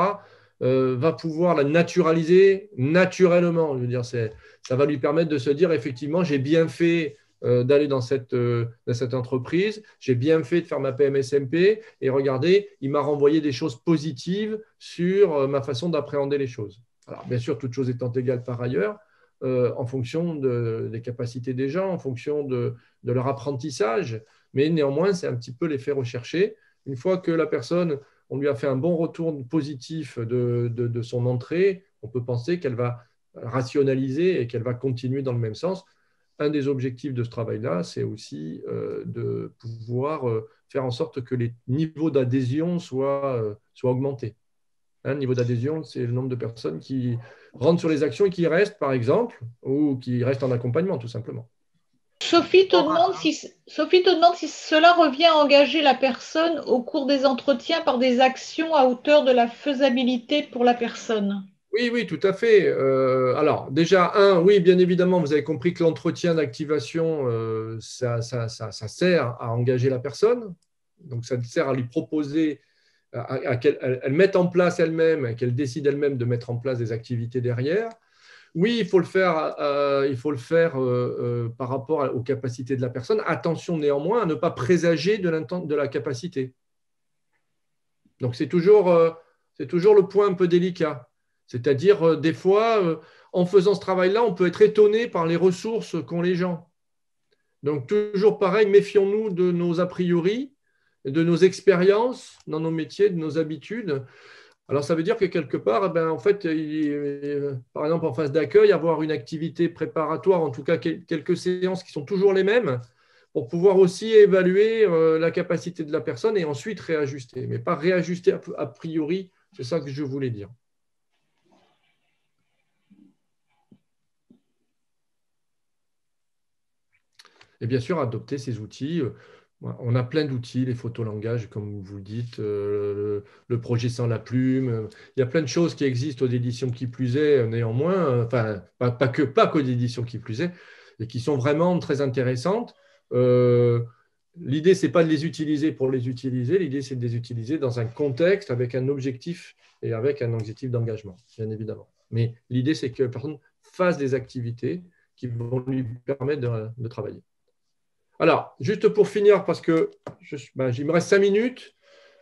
va pouvoir la naturaliser naturellement. Je veux dire, ça va lui permettre de se dire, effectivement, j'ai bien fait d'aller dans cette entreprise, j'ai bien fait de faire ma PMSMP, et regardez, il m'a renvoyé des choses positives sur ma façon d'appréhender les choses. Alors, bien sûr, toutes choses étant égales par ailleurs, en fonction des capacités des gens, en fonction de leur apprentissage, mais néanmoins, c'est un petit peu l'effet recherché. Une fois que la personne, on lui a fait un bon retour positif de son entrée, on peut penser qu'elle va rationaliser et qu'elle va continuer dans le même sens. Un des objectifs de ce travail-là, c'est aussi de pouvoir faire en sorte que les niveaux d'adhésion soient augmentés. Le niveau d'adhésion, c'est le nombre de personnes qui rentrent sur les actions et qui restent, par exemple, ou qui restent en accompagnement, tout simplement. Sophie te demande si cela revient à engager la personne au cours des entretiens par des actions à hauteur de la faisabilité pour la personne. Oui, oui, tout à fait. Alors, déjà, oui, bien évidemment, vous avez compris que l'entretien d'activation, ça sert à engager la personne. Donc, ça sert à lui proposer qu'elle mette en place elle-même, qu'elle décide elle-même de mettre en place des activités derrière. Oui, il faut le faire par rapport aux capacités de la personne. Attention néanmoins à ne pas présager de la capacité. Donc, c'est toujours le point un peu délicat. C'est-à-dire, des fois, en faisant ce travail-là, on peut être étonné par les ressources qu'ont les gens. Donc, toujours pareil, méfions-nous de nos a priori, de nos expériences dans nos métiers, de nos habitudes. Alors, ça veut dire que quelque part, en fait, par exemple, en phase d'accueil, avoir une activité préparatoire, en tout cas quelques séances qui sont toujours les mêmes, pour pouvoir aussi évaluer la capacité de la personne et ensuite réajuster. Mais pas réajuster a priori, c'est ça que je voulais dire. Et bien sûr, adopter ces outils. On a plein d'outils, les photolangages, comme vous le dites, le projet sans la plume. Il y a plein de choses qui existent aux éditions Qui plus est, néanmoins, enfin, pas qu'aux éditions Qui plus est, et qui sont vraiment très intéressantes. L'idée, ce n'est pas de les utiliser pour les utiliser, l'idée, c'est de les utiliser dans un contexte avec un objectif et avec un objectif d'engagement, bien évidemment. Mais l'idée, c'est que la personne fasse des activités qui vont lui permettre de travailler. Alors, juste pour finir, parce que il me reste 5 minutes.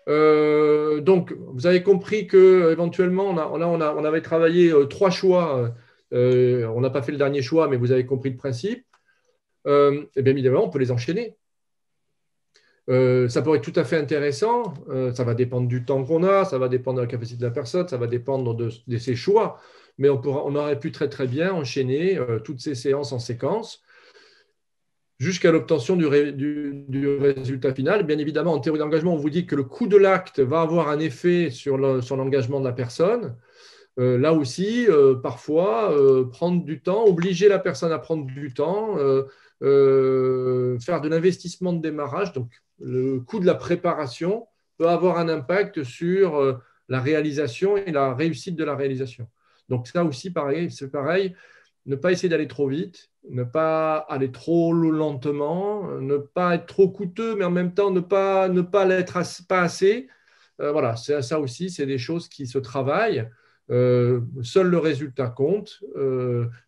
Donc, vous avez compris qu'éventuellement, on avait travaillé 3 choix. On n'a pas fait le dernier choix, mais vous avez compris le principe. Et bien évidemment, on peut les enchaîner. Ça pourrait être tout à fait intéressant. Ça va dépendre du temps qu'on a, ça va dépendre de la capacité de la personne, ça va dépendre de ses choix. Mais on aurait pu très, très bien enchaîner toutes ces séances en séquence jusqu'à l'obtention du résultat final. Bien évidemment, en théorie d'engagement, on vous dit que le coût de l'acte va avoir un effet sur l'engagement de la personne. Là aussi, parfois, prendre du temps, obliger la personne à prendre du temps, faire de l'investissement de démarrage, donc le coût de la préparation peut avoir un impact sur la réalisation et la réussite de la réalisation. Donc ça aussi, c'est pareil, ne pas essayer d'aller trop vite, ne pas aller trop lentement, ne pas être trop coûteux, mais en même temps ne pas l'être pas assez. Voilà, ça aussi, c'est des choses qui se travaillent. Seul le résultat compte.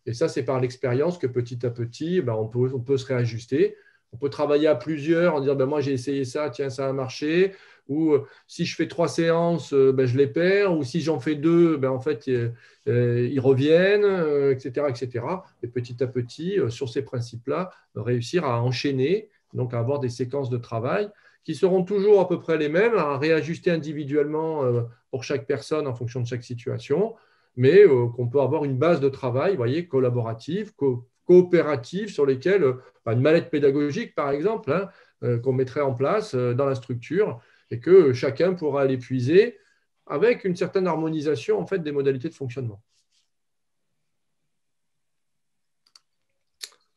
Et ça, c'est par l'expérience que petit à petit, on peut se réajuster. On peut travailler à plusieurs en disant moi, j'ai essayé ça, tiens, ça a marché. Ou si je fais 3 séances, je les perds. Ou si j'en fais 2, en fait, ils reviennent, etc., etc. Et petit à petit, sur ces principes-là, réussir à enchaîner, donc à avoir des séquences de travail qui seront toujours à peu près les mêmes, à réajuster individuellement pour chaque personne en fonction de chaque situation, mais qu'on peut avoir une base de travail, collaborative, coopérative, sur lesquelles une mallette pédagogique, par exemple, qu'on mettrait en place dans la structure et que chacun pourra aller puiser avec une certaine harmonisation en fait, des modalités de fonctionnement.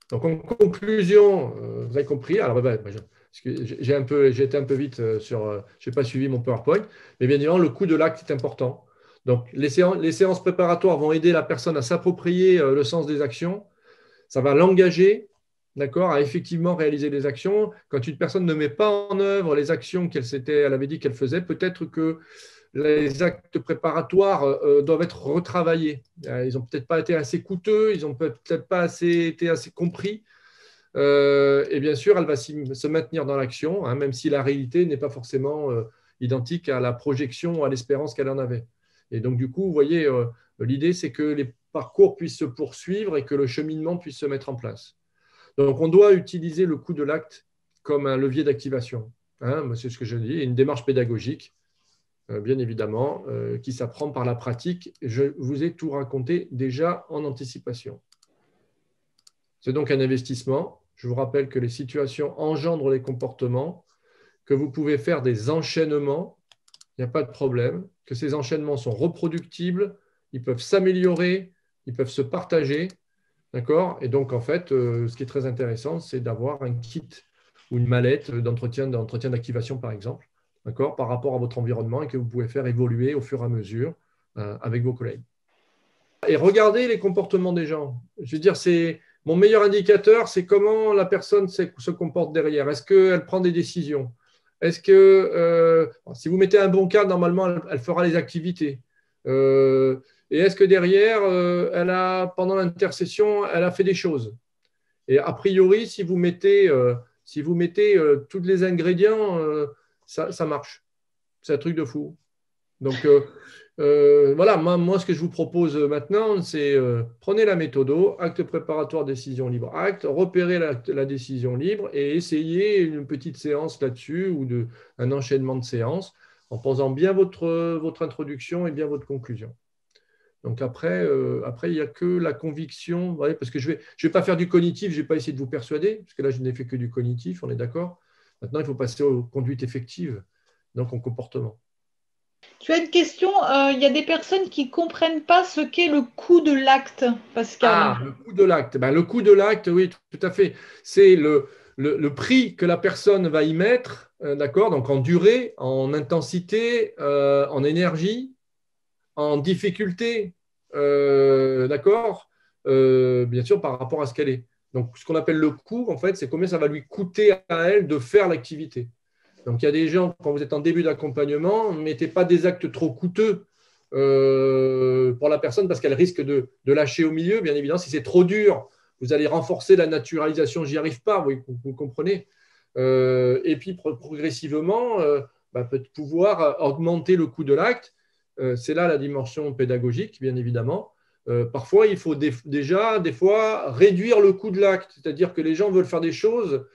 Donc, en conclusion, vous avez compris, alors j'ai été un peu vite je n'ai pas suivi mon PowerPoint, mais bien évidemment, le coût de l'acte est important. Donc, les séances préparatoires vont aider la personne à s'approprier le sens des actions. Ça va l'engager, d'accord, à effectivement réaliser les actions. Quand une personne ne met pas en œuvre les actions elle avait dit qu'elle faisait, peut-être que les actes préparatoires doivent être retravaillés. Ils n'ont peut-être pas été assez coûteux, ils n'ont peut-être pas été assez compris. Et bien sûr, elle va se maintenir dans l'action, hein, même si la réalité n'est pas forcément identique à la projection ou à l'espérance qu'elle en avait. Et donc, du coup, vous voyez, l'idée, c'est que les parcours puissent se poursuivre et que le cheminement puisse se mettre en place. Donc, on doit utiliser le coût de l'acte comme un levier d'activation. Hein, c'est ce que je dis, une démarche pédagogique, bien évidemment, qui s'apprend par la pratique. Je vous ai tout raconté déjà en anticipation. C'est donc un investissement. Je vous rappelle que les situations engendrent les comportements, que vous pouvez faire des enchaînements, il n'y a pas de problème, que ces enchaînements sont reproductibles, ils peuvent s'améliorer, ils peuvent se partager. D'accord? Et donc, en fait, ce qui est très intéressant, c'est d'avoir un kit ou une mallette d'entretien d'activation, par exemple, d'accord, par rapport à votre environnement et que vous pouvez faire évoluer au fur et à mesure avec vos collègues. Et regardez les comportements des gens. Je veux dire, c'est mon meilleur indicateur, c'est comment la personne se comporte derrière. Est-ce qu'elle prend des décisions? Est-ce que, si vous mettez un bon cadre, normalement, elle fera les activités. Et est-ce que derrière, pendant l'intercession, elle a fait des choses? Et a priori, si vous mettez tous les ingrédients, ça marche. C'est un truc de fou. Donc, voilà, moi, ce que je vous propose maintenant, c'est prenez la méthode, acte préparatoire, décision libre, acte, repérez la décision libre et essayez une petite séance là-dessus ou un enchaînement de séances en posant bien votre introduction et bien votre conclusion. Donc après, il n'y a que la conviction, ouais, parce que je vais pas faire du cognitif, je ne vais pas essayer de vous persuader, parce que là, je n'ai fait que du cognitif, on est d'accord. Maintenant, il faut passer aux conduites effectives, donc au comportement. Tu as une question, il y a des personnes qui ne comprennent pas ce qu'est le coût de l'acte, Pascal. Ah, le coût de l'acte. Ben, le coût de l'acte, oui, tout à fait. C'est le prix que la personne va y mettre, d'accord, donc en durée, en intensité, en énergie, en difficulté, d'accord, bien sûr, par rapport à ce qu'elle est. Donc, ce qu'on appelle le coût, en fait, c'est combien ça va lui coûter à elle de faire l'activité. Donc, il y a des gens, quand vous êtes en début d'accompagnement, ne mettez pas des actes trop coûteux pour la personne parce qu'elle risque de lâcher au milieu. Bien évidemment, si c'est trop dur, vous allez renforcer la naturalisation, j'y arrive pas, vous comprenez. Et puis, progressivement, pouvoir augmenter le coût de l'acte. C'est là la dimension pédagogique, bien évidemment. Parfois, il faut déjà, des fois, réduire le coût de l'acte, c'est-à-dire que les gens veulent faire des choses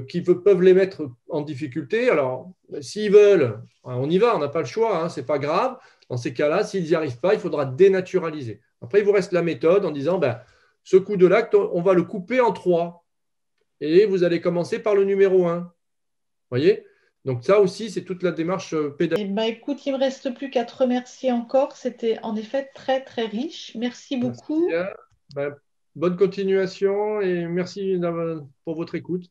qui peuvent les mettre en difficulté. Alors, s'ils veulent, on y va, on n'a pas le choix, hein, ce n'est pas grave. Dans ces cas-là, s'ils n'y arrivent pas, il faudra dénaturaliser. Après, il vous reste la méthode en disant, ce coût de l'acte, on va le couper en 3. Et vous allez commencer par le numéro 1. Vous voyez? Donc ça aussi, c'est toute la démarche pédagogique. Écoute, il ne me reste plus qu'à te remercier encore. C'était en effet très, très riche. Merci beaucoup. Bonne continuation et merci pour votre écoute.